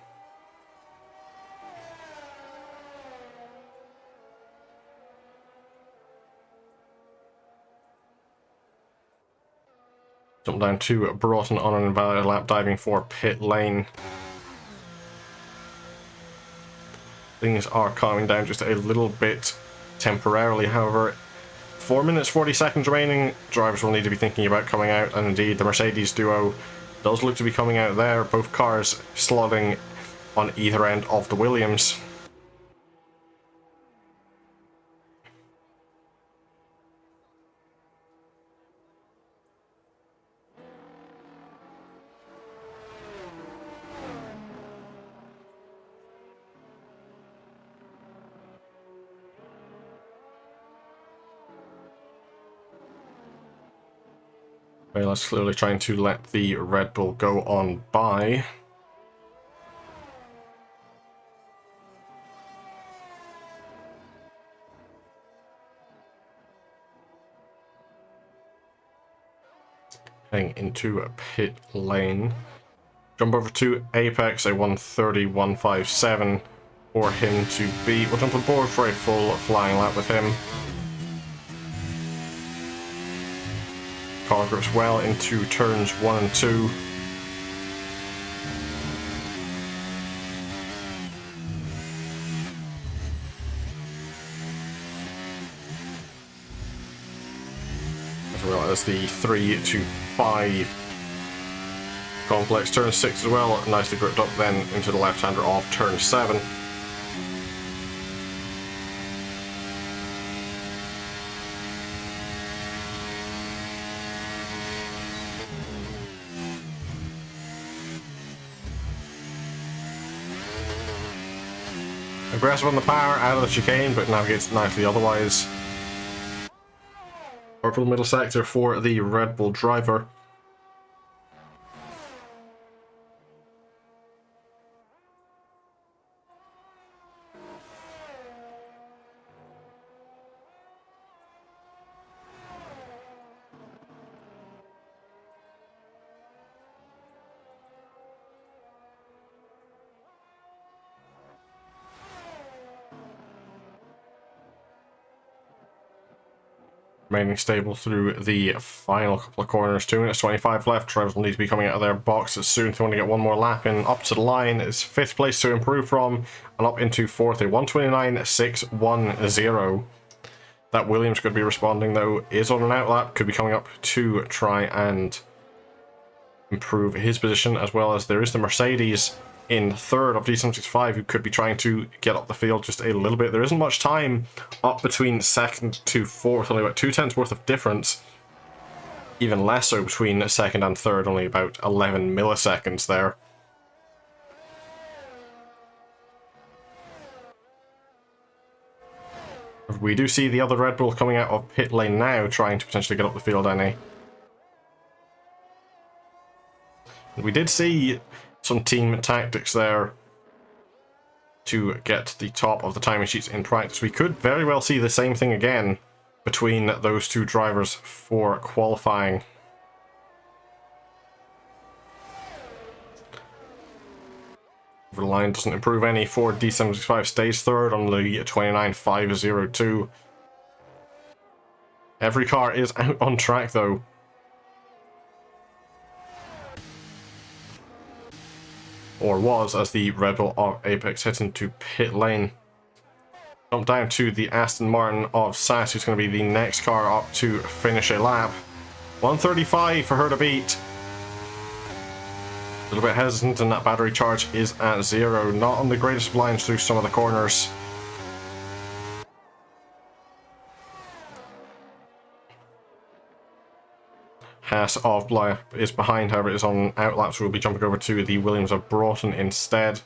Jump down to Broughton on an invalid lap, diving for pit lane. Things are calming down just a little bit temporarily, however. 4 minutes 40 seconds remaining. Drivers will need to be thinking about coming out, and indeed the Mercedes duo does look to be coming out there. Both cars slotting on either end of the Williams. Bayless clearly trying to let the Red Bull go on by. Heading into a pit lane. Jump over to Apex, a 1:30.157 for him to beat. We'll jump on board for a full flying lap with him. Car grips well into turns 1 and 2. As well as the 3 to 5 complex. Turn 6 as well, nicely gripped up then into the left-hander of turn 7. Aggressive on the power, out of the chicane, but navigates nicely otherwise. Purple middle sector for the Red Bull driver. Remaining stable through the final couple of corners. 2 minutes 25 left. Drivers will need to be coming out of their boxes soon if they want to get one more lap in. Up to the line is 5th place to improve from, and up into 4th, a 1:29.610. That Williams could be responding though, is on an out lap, could be coming up to try and improve his position, as well as there is the Mercedes in 3rd of D765 who could be trying to get up the field just a little bit. There isn't much time up between 2nd to 4th, only about 2/10 worth of difference. Even less so between 2nd and 3rd, only about 11 milliseconds there. We do see the other Red Bull coming out of pit lane now, trying to potentially get up the field, Annie. We did see some team tactics there to get the top of the timing sheets in practice. We could very well see the same thing again between those two drivers for qualifying. Over the line doesn't improve any for D765, stays 3rd on the 29.502. Every car is out on track though. Or was, as the Red Bull of Apex hits into pit lane. Jump down to the Aston Martin of SAS, who's going to be the next car up to finish a lap. 1:35 for her to beat. A little bit hesitant, and that battery charge is at 0. Not on the greatest of lines through some of the corners. Haas of Bly is behind, however, is on outlaps. We'll be jumping over to the Williams of Broughton instead.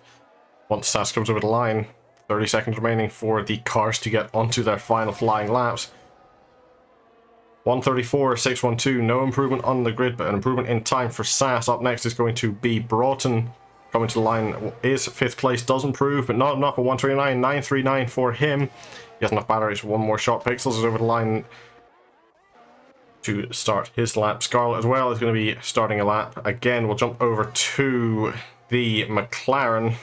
Once Sass comes over the line, 30 seconds remaining for the cars to get onto their final flying laps. 134.612, no improvement on the grid, but an improvement in time for Sass. Up next is going to be Broughton. Coming to the line is 5th place, does improve, but not enough. A 129.939 for him. He has enough batteries for one more shot. Pixels is over the line to start his lap. Scarlett as well is going to be starting a lap. Again, we'll jump over to the McLaren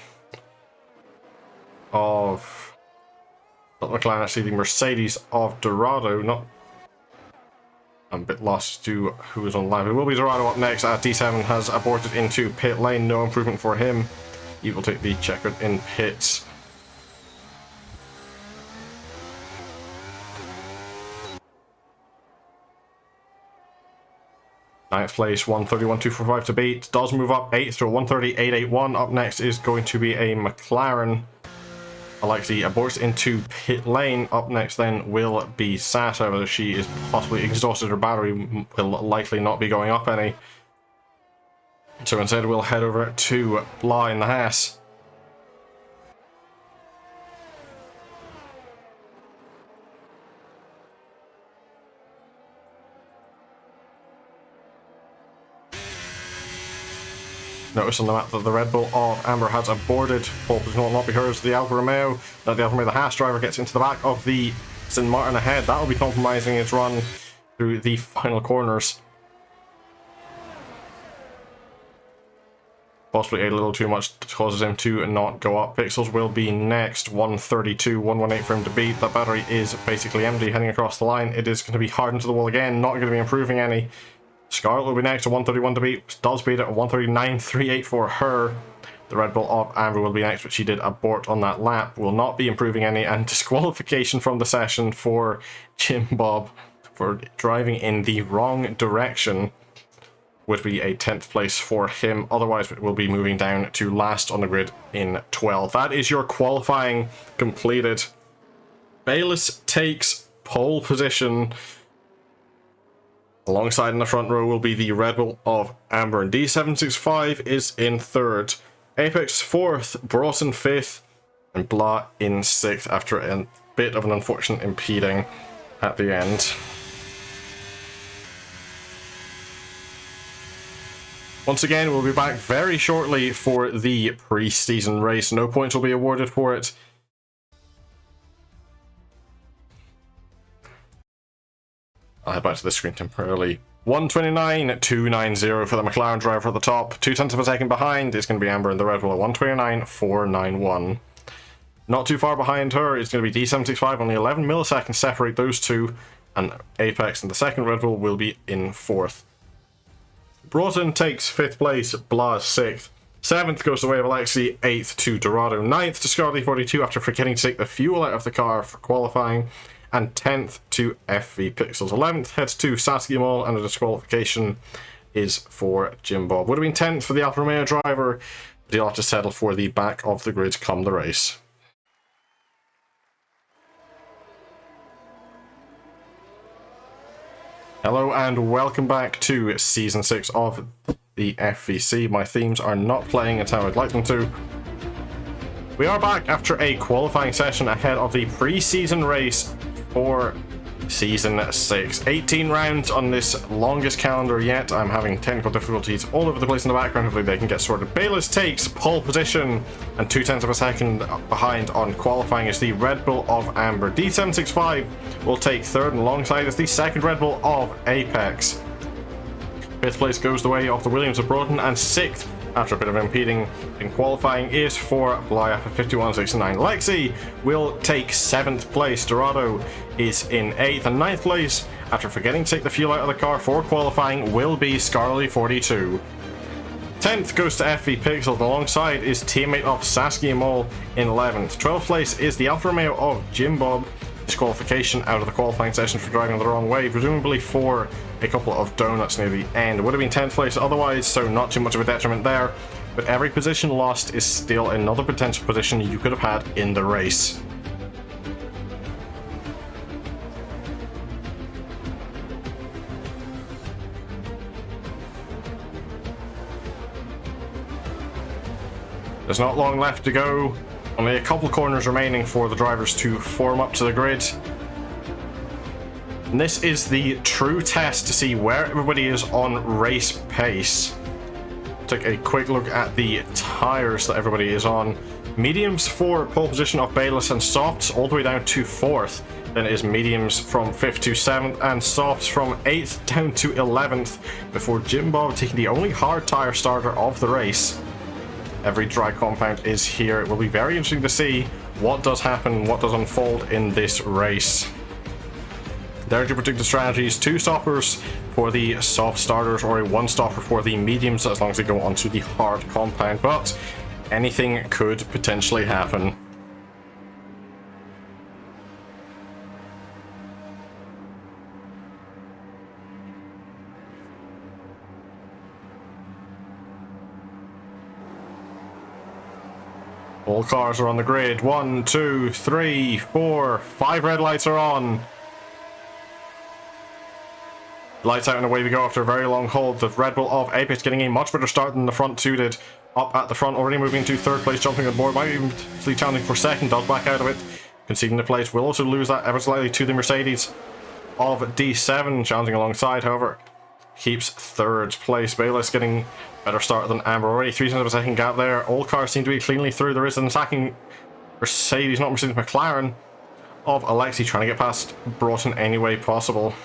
of... not McLaren, actually the Mercedes of Dorado. Not... I'm a bit lost to who is on live. It will be Dorado up next. D7 has aborted into pit lane. No improvement for him. He will take the checkered in pits. Ninth place, 131.245 to beat. Does move up 8th to a 130.881. Up next is going to be a McLaren. Alexi aborts into pit lane. Up next then will be Sass. However, she is possibly exhausted. Her battery will likely not be going up any. So instead we'll head over to Bly in the Haas. Notice on the map that the Red Bull of Amber has aborted. Pole position will not be hers. The Alfa Romeo. Now the Alfa Romeo, the Haas driver, gets into the back of the St. Martin ahead. That will be compromising its run through the final corners. Possibly a little too much causes him to not go up. Pixels will be next. 132, 118 for him to beat. That battery is basically empty heading across the line. It is going to be hard into the wall again. Not going to be improving any. Scarlett will be next to 131 to beat. Does beat it at 139.38 for her. The Red Bull of Amber will be next, but she did abort on that lap. Will not be improving any. And disqualification from the session for Jim Bob for driving in the wrong direction. Would be a 10th place for him. Otherwise, it will be moving down to last on the grid in 12. That is your qualifying completed. Bayliss takes pole position. Alongside in the front row will be the Red Bull of Amber, and D765 is in 3rd. Apex 4th, Broughton 5th, and Blah in 6th after a bit of an unfortunate impeding at the end. Once again, we'll be back very shortly for the pre-season race. No points will be awarded for it. I'll head back to the screen temporarily. 129.290 for the McLaren driver at the top. 0.2 of a second behind is going to be Amber and the Red Bull at 129.491. Not too far behind her is going to be D765. Only 11 milliseconds separate those two. And Apex and the second Red Bull will be in 4th. Broughton takes 5th place. Blah 6th. 7th goes the way of Alexi. 8th to Dorado. 9th to Scarlett 42 after forgetting to take the fuel out of the car for qualifying. And 10th to FV Pixels. 11th heads to Saskia Mall, and a disqualification is for Jim Bob. Would have been 10th for the Alfa Romeo driver, but he'll have to settle for the back of the grid come the race. Hello and welcome back to Season 6 of the FVC. My themes are not playing as how I'd like them to. We are back after a qualifying session ahead of the pre-season race for Season 6. 18 rounds on this longest calendar yet. I'm having technical difficulties all over the place in the background. Hopefully they can get sorted. Bayliss takes pole position, and 0.2 of a second behind on qualifying is the Red Bull of Amber. D765 will take 3rd, and alongside is the second Red Bull of Apex. 5th place goes the way of the Williams of Broughton, and 6th after a bit of impeding in qualifying is for Bly at 51.69. Lexi will take 7th place. Dorado is in 8th, and 9th place after forgetting to take the fuel out of the car for qualifying will be Scarlett 42. 10th goes to FV Pixel. Alongside is teammate of Saskia Mall in 11th. 12th place is the Alfa Romeo of Jim Bob. Disqualification out of the qualifying session for driving the wrong way, presumably for a couple of donuts near the end. It would have been 10th place otherwise, so not too much of a detriment there. But every position lost is still another potential position you could have had in the race. There's not long left to go. Only a couple corners remaining for the drivers to form up to the grid. And this is the true test to see where everybody is on race pace. Take a quick look at the tires that everybody is on. Mediums for pole position of Bayliss, and softs all the way down to 4th. Then it is mediums from 5th to 7th, and softs from 8th down to 11th, before Jim Bob taking the only hard tire starter of the race. Every dry compound is here. It will be very interesting to see what does happen, what does unfold in this race. There are your predicted strategies: 2 stoppers for the soft starters, or a 1 stopper for the mediums, as long as they go onto the hard compound. But anything could potentially happen. All cars are on the grid. 1, 2, 3, 4, 5 red lights are on. Lights out and away we go after a very long hold. The Red Bull of Apex getting a much better start than the front two did. Up at the front, already moving to 3rd place, jumping on board, might even challenging for 2nd, does back out of it, conceding the place. Will also lose that ever slightly to the Mercedes of D7, challenging alongside, however, keeps 3rd place. Bayliss getting better start than Amber, already 3 tenths of a second gap there. All cars seem to be cleanly through. There is an attacking Mercedes, not Mercedes, McLaren of Alexi, trying to get past Broughton any way possible.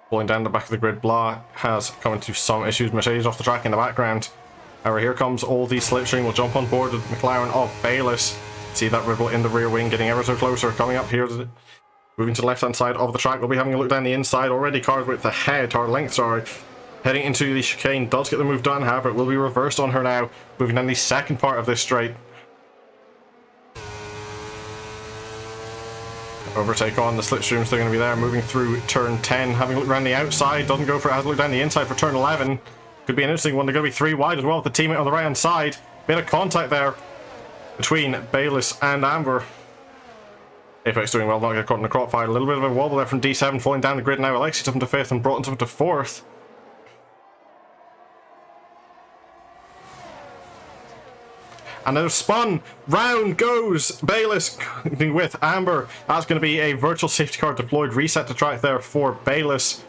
Pulling down the back of the grid, Blah has come into some issues. Mercedes off the track in the background. However, here comes all the Slipstream. Will jump on board with McLaren of Bayliss. See that Red Bull in the rear wing, getting ever so closer. Coming up here, moving to the left-hand side of the track. We'll be having a look down the inside. Already cars with the head, or length, sorry, heading into the chicane. Does get the move done, however, it will be reversed on her now. Moving down the second part of this straight. Overtake on the Slipstreams, they're going to be there, moving through turn 10, having a look around the outside, doesn't go for it, has a look down the inside for turn 11. Could be an interesting one. They're going to be 3 wide as well with the teammate on the right hand side. Bit of contact there between Bayliss and Amber. Apex doing well, not getting caught in the crossfire. A little bit of a wobble there from D7, falling down the grid now. Alexi up into 5th and Broughton up to 4th. And then spun, round goes Bayliss with Amber. That's going to be a virtual safety car deployed, reset the track there for Bayliss.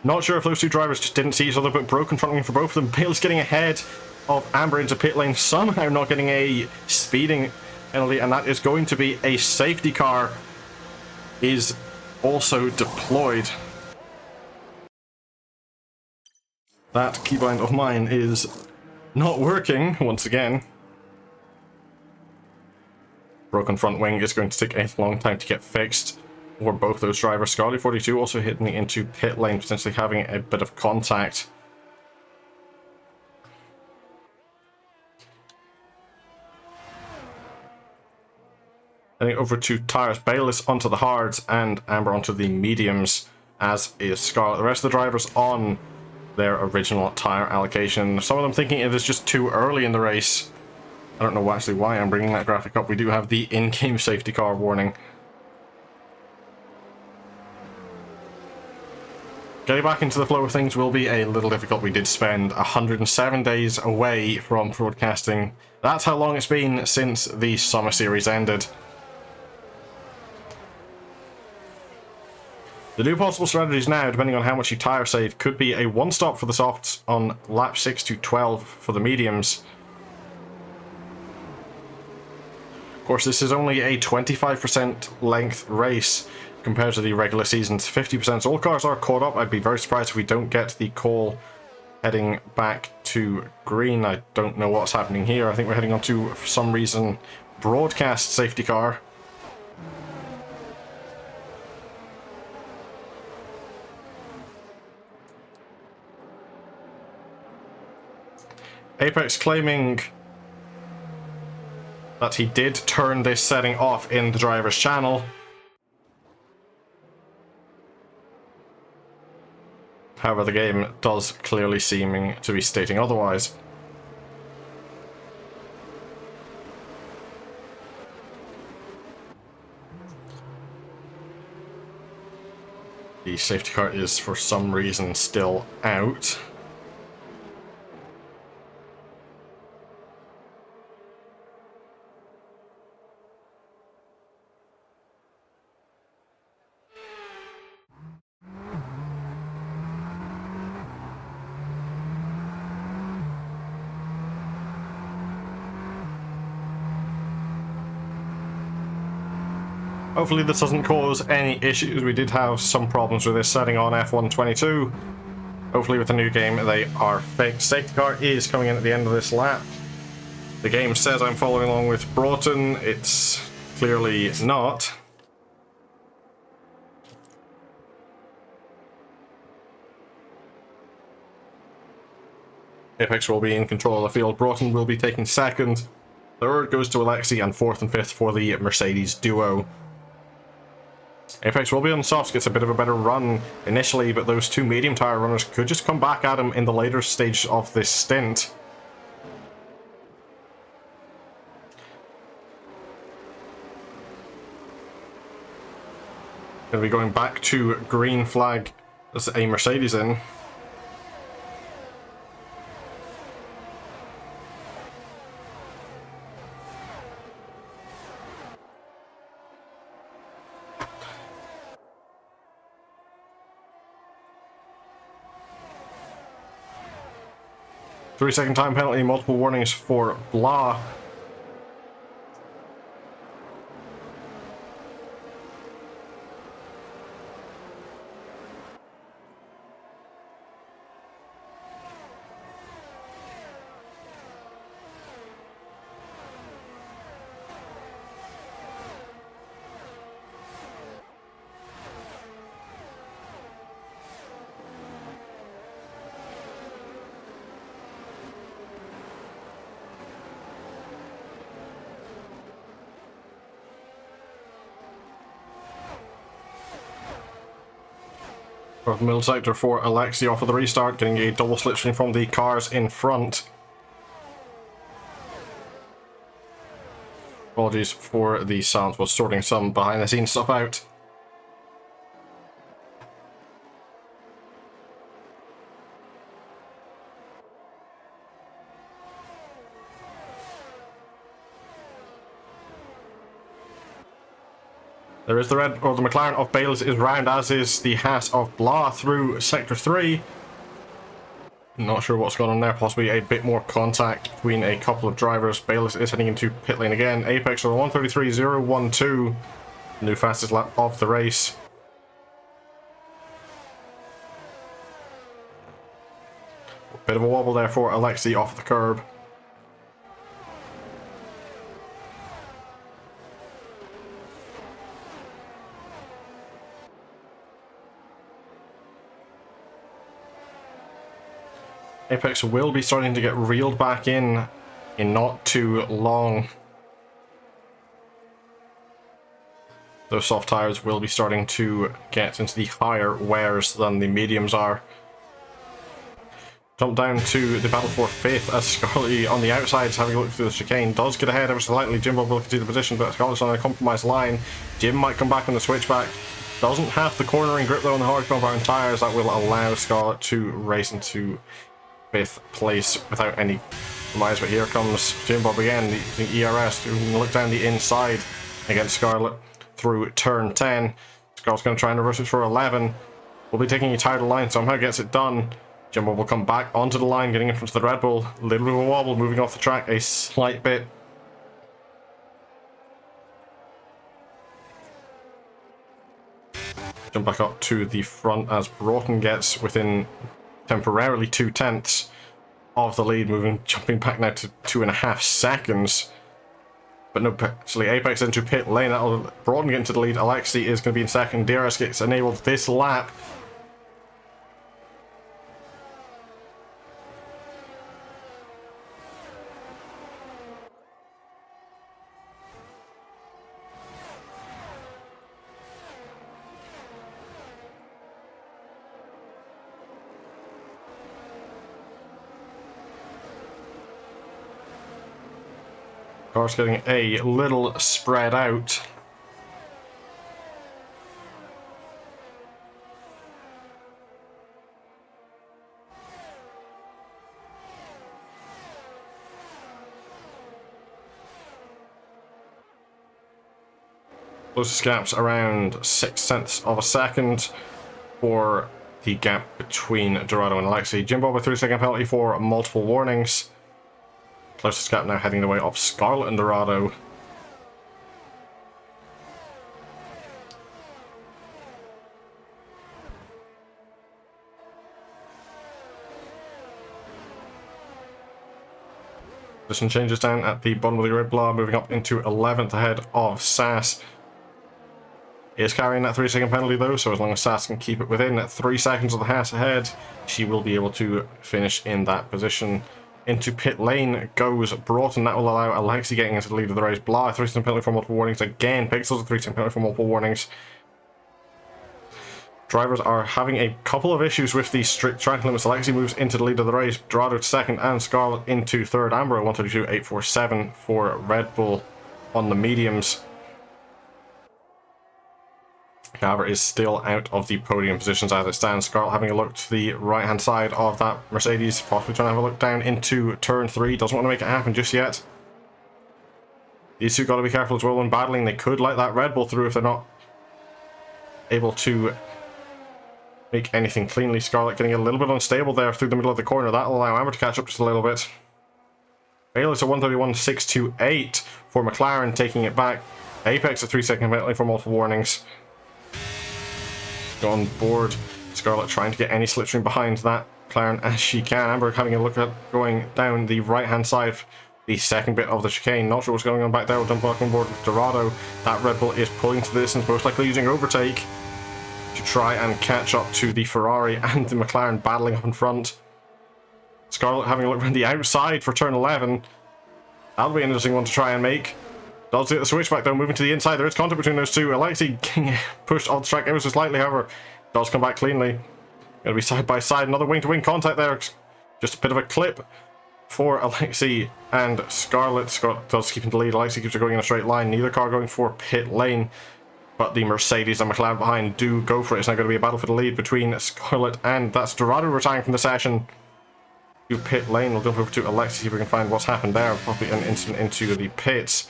Not sure if those two drivers just didn't see each other, but broken front wing for both of them. Bayliss getting ahead of Amber into pit lane, somehow not getting a speeding penalty, and that is going to be a safety car is also deployed. That keybind of mine is not working once again. Broken front wing is going to take a long time to get fixed for both those drivers. Scarly42 also hitting into pit lane, potentially having a bit of contact. Heading over to tires, Bayliss onto the hards and Amber onto the mediums, as is Scarlet. The rest of the drivers on their original tire allocation. Some of them thinking it is just too early in the race. I don't know actually why I'm bringing that graphic up. We do have the in-game safety car warning. Getting back into the flow of things will be a little difficult. We did spend 107 days away from broadcasting. That's how long it's been since the summer series ended. The new possible strategies now, depending on how much you tire save, could be a 1-stop for the softs on lap 6 to 12 for the mediums. Of course, this is only a 25% length race compared to the regular season's 50%. So all cars are caught up. I'd be very surprised if we don't get the call heading back to green. I don't know what's happening here. I think we're heading on to, for some reason, broadcast safety car. Apex claiming that he did turn this setting off in the driver's channel. However, the game does clearly seem to be stating otherwise. The safety car is for some reason still out. Hopefully this doesn't cause any issues. We did have some problems with this setting on F122. Hopefully with the new game they are fixed. Safety car is coming in at the end of this lap. The game says I'm following along with Broughton. It's clearly not. Apex will be in control of the field. Broughton will be taking second. Third goes to Alexi, and fourth and fifth for the Mercedes duo. Apex will be on softs, gets a bit of a better run initially, but those two medium tire runners could just come back at him in the later stage of this stint. Going to be going back to green flag as a Mercedes in. Three-second time penalty, multiple warnings for Blah. Of middle sector for Alexi off of the restart, getting a double slipstream from the cars in front. Apologies for the sounds, was sorting some behind the scenes stuff out. There is the red, or the McLaren of Bales is round, as is the Haas of Blah through Sector 3. Not sure what's going on there, possibly a bit more contact between a couple of drivers. Bales is heading into pit lane again. Apex are 133.012, new fastest lap of the race. Bit of a wobble there for Alexi off the curb. Apex will be starting to get reeled back in not too long. Those soft tires will be starting to get into the higher wears than the mediums are. Jump down to the battle for fifth as Scarlett on the outsides having a look through the chicane. Does get ahead ever so slightly. Jim will continue the position, but Scarlett's on a compromised line. Jim might come back on the switchback. Doesn't have the cornering grip though on the hard compound tires that will allow Scarlett to race into fifth place without any compromise. But here comes Jim Bob again using ERS to look down the inside against Scarlett through turn 10. Scarlett's going to try and reverse it for 11. Will be taking a tighter line, somehow gets it done. Jim Bob will come back onto the line, getting in front of the Red Bull. A little bit of a wobble, moving off the track a slight bit. Jump back up to the front as Broughton gets within temporarily 2/10 of the lead, jumping back now to 2.5 seconds. But no, actually Apex into pit lane. That'll Broughton get into the lead. Alexi is going to be in second. DRS gets enabled this lap. Cars getting a little spread out. Closest gaps around 0.6 of a second for the gap between Dorado and Alexi. Jimbo with a 3-second penalty for multiple warnings. Closest gap now heading the way of Scarlett and Dorado. Position changes down at the bottom of the grid. Blah moving up into 11th ahead of Sass. Is carrying that 3-second penalty though, so as long as Sass can keep it within 3 seconds of the Haas ahead, she will be able to finish in that position. Into pit lane goes Broughton. That will allow Alexi getting into the lead of the race. Blah, 3-second penalty for multiple warnings again. Pixels, a 3-second penalty for multiple warnings. Drivers are having a couple of issues with the strict track limits. Alexi moves into the lead of the race. Dorado to second and Scarlett into third. Amber at 132.847 for Red Bull on the mediums. However, is still out of the podium positions as it stands. Scarlett having a look to the right hand side of that Mercedes, possibly trying to have a look down into turn 3. Doesn't want to make it happen just yet. These two got to be careful as well when battling. They could let that Red Bull through if they're not able to make anything cleanly. Scarlett getting a little bit unstable there through the middle of the corner. That'll allow Amber to catch up just a little bit. Bayless at 131.628 for McLaren, taking it back. Apex at 3-second penalty for multiple warnings. On board. Scarlett trying to get any slipstream behind that McLaren as she can. Amber having a look at going down the right hand side, the second bit of the chicane. Not sure what's going on back there. We'll jump back on board with Dorado. That Red Bull is pulling to the distance, most likely using overtake to try and catch up to the Ferrari and the McLaren battling up in front. Scarlett having a look around the outside for turn 11. That'll be an interesting one to try and make. Does get the switchback though, moving to the inside. There is contact between those two. Alexi getting pushed off the track ever so slightly, however, does come back cleanly. Gonna be side by side. Another wing-to-wing contact there. Just a bit of a clip for Alexi and Scarlett. Scott does keep in the lead. Alexi keeps her going in a straight line. Neither car going for pit lane, but the Mercedes and McLaren behind do go for it. It's now going to be a battle for the lead between Scarlett and that's Dorado retiring from the session to pit lane. We'll jump over to Alexi, see if we can find what's happened there. Probably an incident into the pits.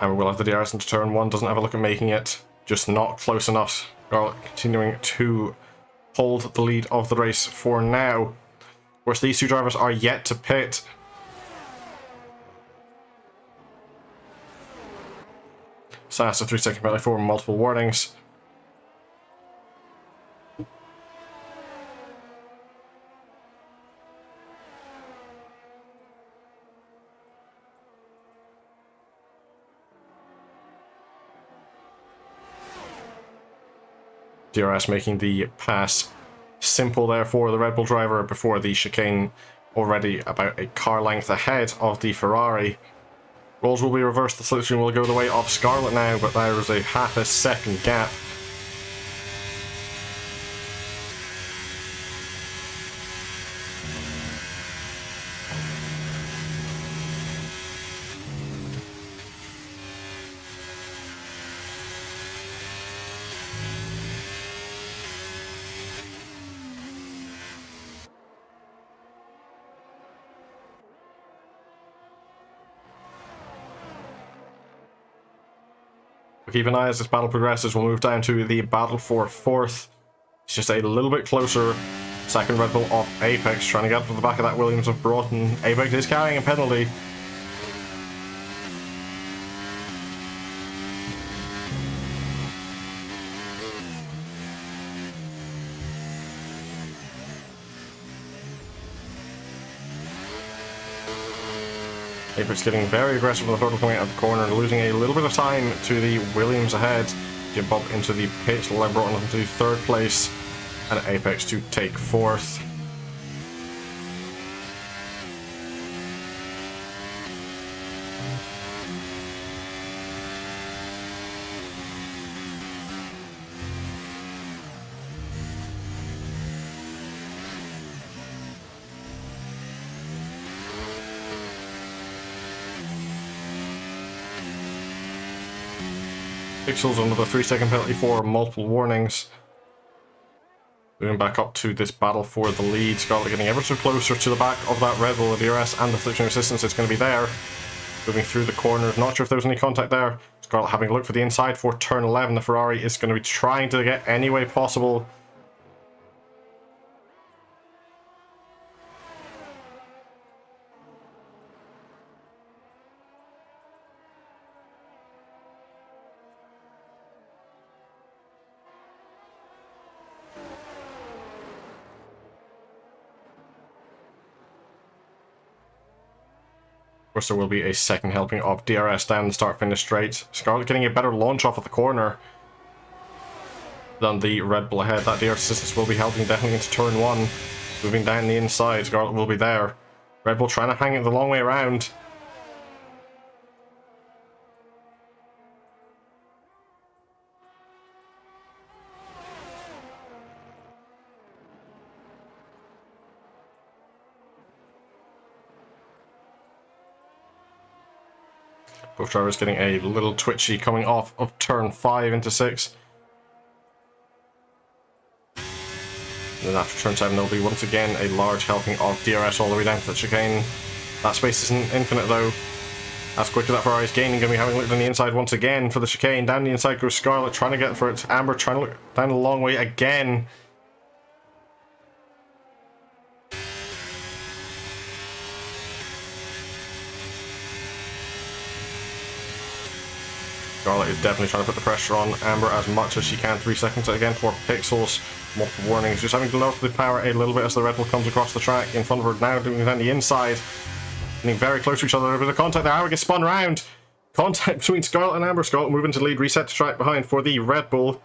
And we'll have the DRS into turn 1. Doesn't have a look at making it. Just not close enough. Scarlett continuing to hold the lead of the race for now. Of course, these two drivers are yet to pit. Sass a 3-second penalty for multiple warnings. DRS making the pass simple there for the Red Bull driver before the chicane, already about a car length ahead of the Ferrari. Roles will be reversed. The slipstream will go the way of Scarlett now, but there is a half a second gap. Keep an eye as this battle progresses. We'll move down to the battle for 4th. It's just a little bit closer. Second Red Bull off Apex, trying to get up to the back of that Williams of Broughton. Apex is carrying a penalty. Apex getting very aggressive on the throttle coming out of the corner, losing a little bit of time to the Williams ahead. Jump up into the pits, will allow Broughton to 3rd place, and Apex to take 4th. Pixels under the 3-second penalty for multiple warnings. Moving back up to this battle for the lead. Scarlett getting ever so closer to the back of that Red Bull. The DRS and the slipstream resistance is going to be there. Moving through the corners. Not sure if there was any contact there. Scarlett having a look for the inside for turn 11. The Ferrari is going to be trying to get any way possible. Of course, there will be a second helping of DRS down the start-finish straight. Scarlet getting a better launch off of the corner than the Red Bull ahead. That DRS assistance will be helping definitely into turn 1. Moving down the inside, Scarlet will be there. Red Bull trying to hang it the long way around. Both drivers getting a little twitchy coming off of turn 5 into 6. And then after turn 7 there'll be once again a large helping of DRS all the way down to the chicane. That space isn't infinite though. As quick as that Ferrari's gaining, going to be having looked on the inside once again for the chicane. Down the inside goes Scarlet, trying to get for it. Amber trying to look down the long way again. Scarlet is definitely trying to put the pressure on Amber as much as she can. 3 seconds again for Pixels. Multiple warnings. Just having to lower the power a little bit as the Red Bull comes across the track in front of her now, doing it on the inside. Getting very close to each other. A bit of contact there. Amber gets spun round. Contact between Scarlet and Amber. Scarlet moving to lead. Reset to track behind for the Red Bull.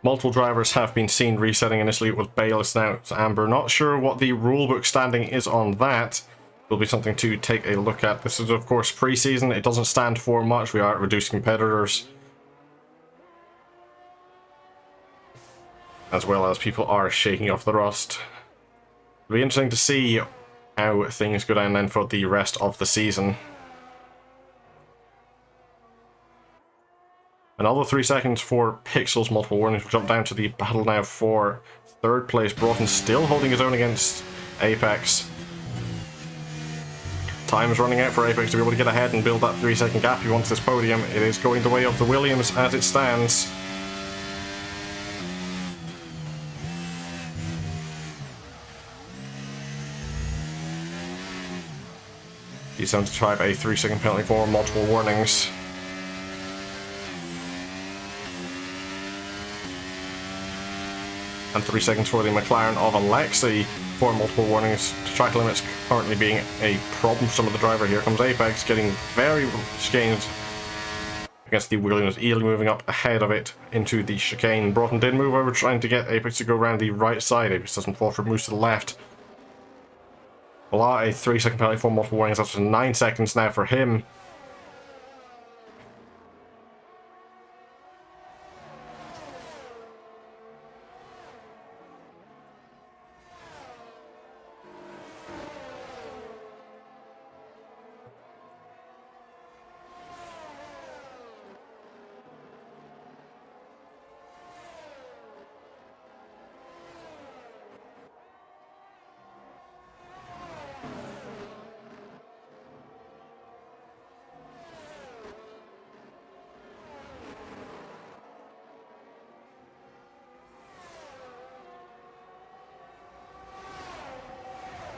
Multiple drivers have been seen resetting. Initially it was Bayless, now it's Amber. Not sure what the rulebook standing is on that. Will be something to take a look at. This is of course pre-season. It doesn't stand for much. We are at reduced competitors, as well as people are shaking off the rust. It'll be interesting to see how things go down then for the rest of the season. Another 3 seconds for Pixels. Multiple warnings. We'll jump down to the battle now for third place. Broughton still holding his own against Apex. Time is running out for Apex to be able to get ahead and build that 3-second gap he wants this podium. It is going the way of the Williams as it stands. D75 a 3-second penalty for multiple warnings. And 3 seconds for the McLaren of Alexei for multiple warnings. Track limits currently being a problem for some of the driver. Here comes Apex getting very chicaned against the Williams. Ely moving up ahead of it into the chicane. Broughton did move over trying to get Apex to go around the right side. Apex doesn't fall for it, moves to the left. Blah, a 3-second penalty for multiple warnings. That's 9 seconds now for him.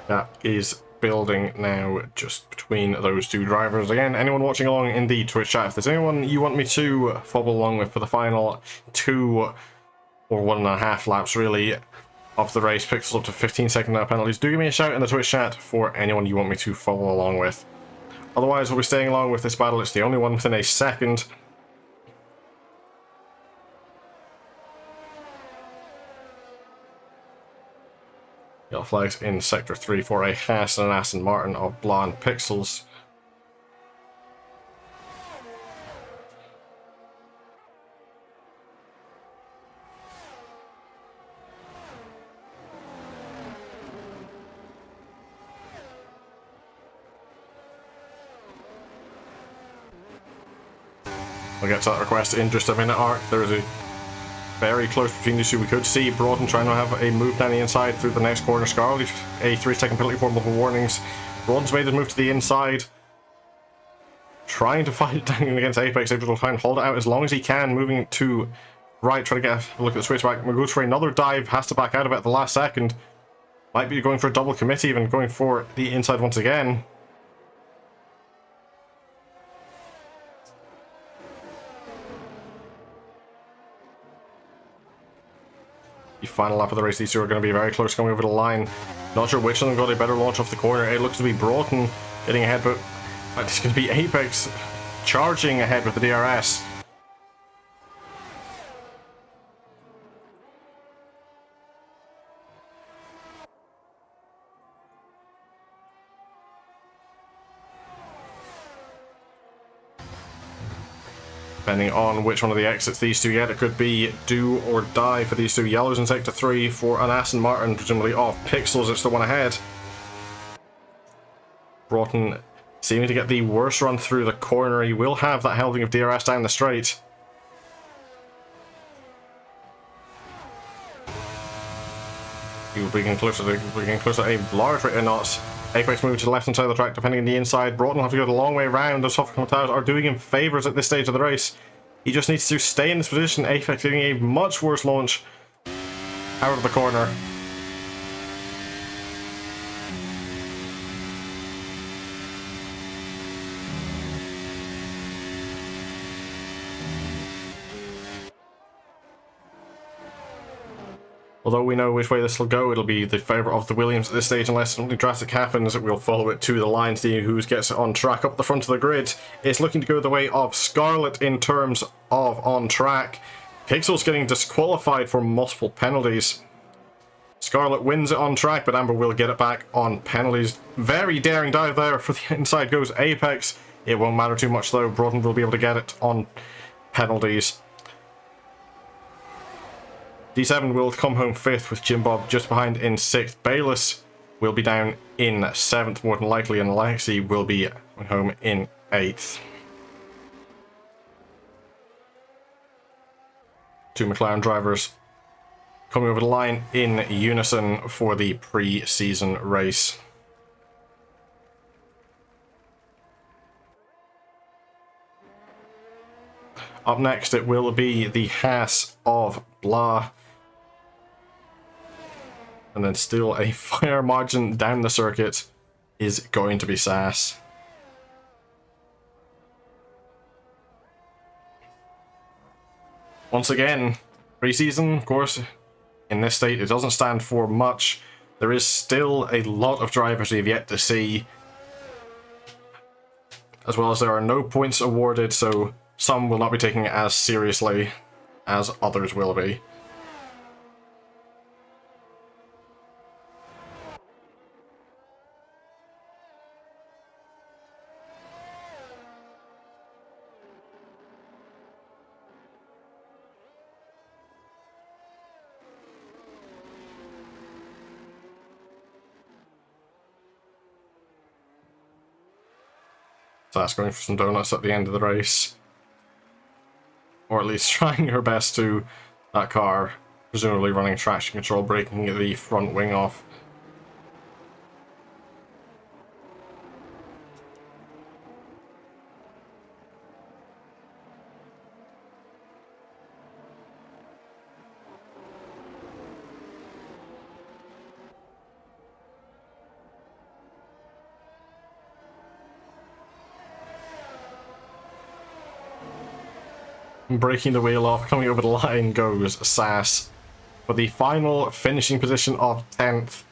That is building now just between those two drivers. Again, anyone watching along in the Twitch chat, if there's anyone you want me to follow along with for the final 2 or 1.5 laps really of the race, Pixels up to 15-second penalties, do give me a shout in the Twitch chat for anyone you want me to follow along with. Otherwise, we'll be staying along with this battle. It's the only one within a second. Yellow flags in Sector 3 for a Haas and an Aston Martin of Blonde Pixels. We'll get to that request in just a minute, Arc. There is a very close between these two. We could see Broughton trying to have a move down the inside through the next corner. Scarlet, a 3-second penalty for multiple warnings. Broughton's made his move to the inside, trying to fight it down against Apex. Apex will try and hold it out as long as he can, moving to right, trying to get a look at the switchback. Goes for another dive, has to back out of it at the last second. Might be going for a double commit even, going for the inside once again. the final lap of the race. These two are going to be very close coming over the line. Not sure which of them got a better launch off the corner. It looks to be Broughton getting ahead, but it's going to be Apex charging ahead with the DRS. Depending on which one of the exits these two get, it could be do or die for these two. Yellows in Sector 3 for an Aston Martin, presumably off Pixels. It's the one ahead. Broughton seeming to get the worst run through the corner. He will have that helping of DRS down the straight. He will be getting closer to a large rate of knots. Apex moving to the left hand side of the track, depending on the inside. Broughton will have to go the long way around. Those soft tires are doing him favours at this stage of the race. He just needs to stay in this position. Apex getting a much worse launch out of the corner. Although we know which way this will go, it'll be the favourite of the Williams at this stage, unless something drastic happens. We'll follow it to the line, see who gets it on track. Up the front of the grid, it's looking to go the way of Scarlet in terms of on track. Pixel's getting disqualified for multiple penalties. Scarlet wins it on track, but Amber will get it back on penalties. Very daring dive there for the inside goes Apex. It won't matter too much though. Broughton will be able to get it on penalties. D7 will come home 5th with Jim Bob just behind in 6th. Bayless will be down in 7th more than likely, and Lexi will be home in 8th. Two McLaren drivers coming over the line in unison for the pre-season race. Up next, it will be the Haas of Blah. And then still a fire margin down the circuit is going to be Sass. Once again, pre-season, of course, in this state, it doesn't stand for much. There is still a lot of drivers we have yet to see. As well as there are no points awarded, so some will not be taken as seriously as others will be. So that's going for some donuts at the end of the race. Or at least trying her best to. That car, presumably running traction control, breaking the front wing off. Breaking the wheel off, coming over the line goes Sass for the final finishing position of 10th.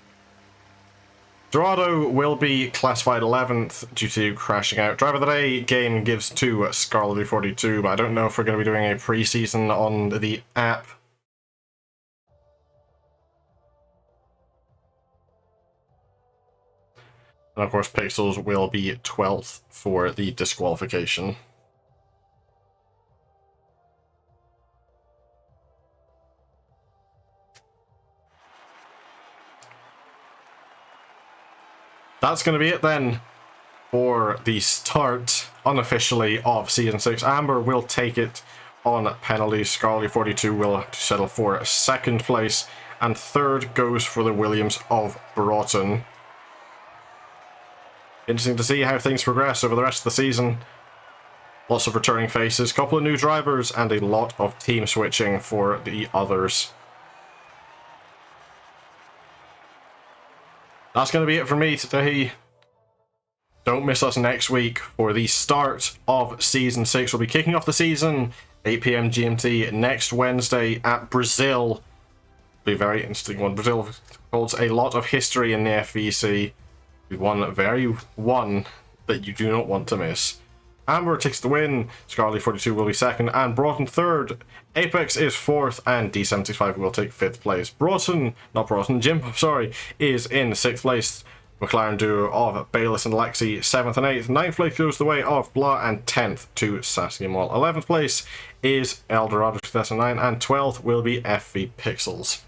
Dorado will be classified 11th due to crashing out. Driver of the Day game gives to Scarlet 42, but I don't know if we're going to be doing a pre-season on the app. And of course Pixels will be 12th for the disqualification. That's going to be it then for the start, unofficially, of Season 6. Amber will take it on penalties. Scarlet 42 will have to settle for 2nd place. And 3rd goes for the Williams of Broughton. Interesting to see how things progress over the rest of the season. Lots of returning faces, couple of new drivers, and a lot of team switching for the others. That's going to be it for me today. Don't miss us next week for the start of Season 6. We'll be kicking off the season 8 PM GMT next Wednesday at Brazil. Be a very interesting one. Brazil holds a lot of history in the FVC. One that you do not want to miss. Amber takes the win, Scarly 42 will be second, and Broughton third. Apex is fourth, and D75 will take fifth place. Jim, sorry, is in sixth place. McLaren duo of Bayless and Lexi, 7th and 8th. 9th place goes the way of Blah, and 10th to Sassy Mall. 11th place is Eldorado 2009, and 12th will be FV Pixels.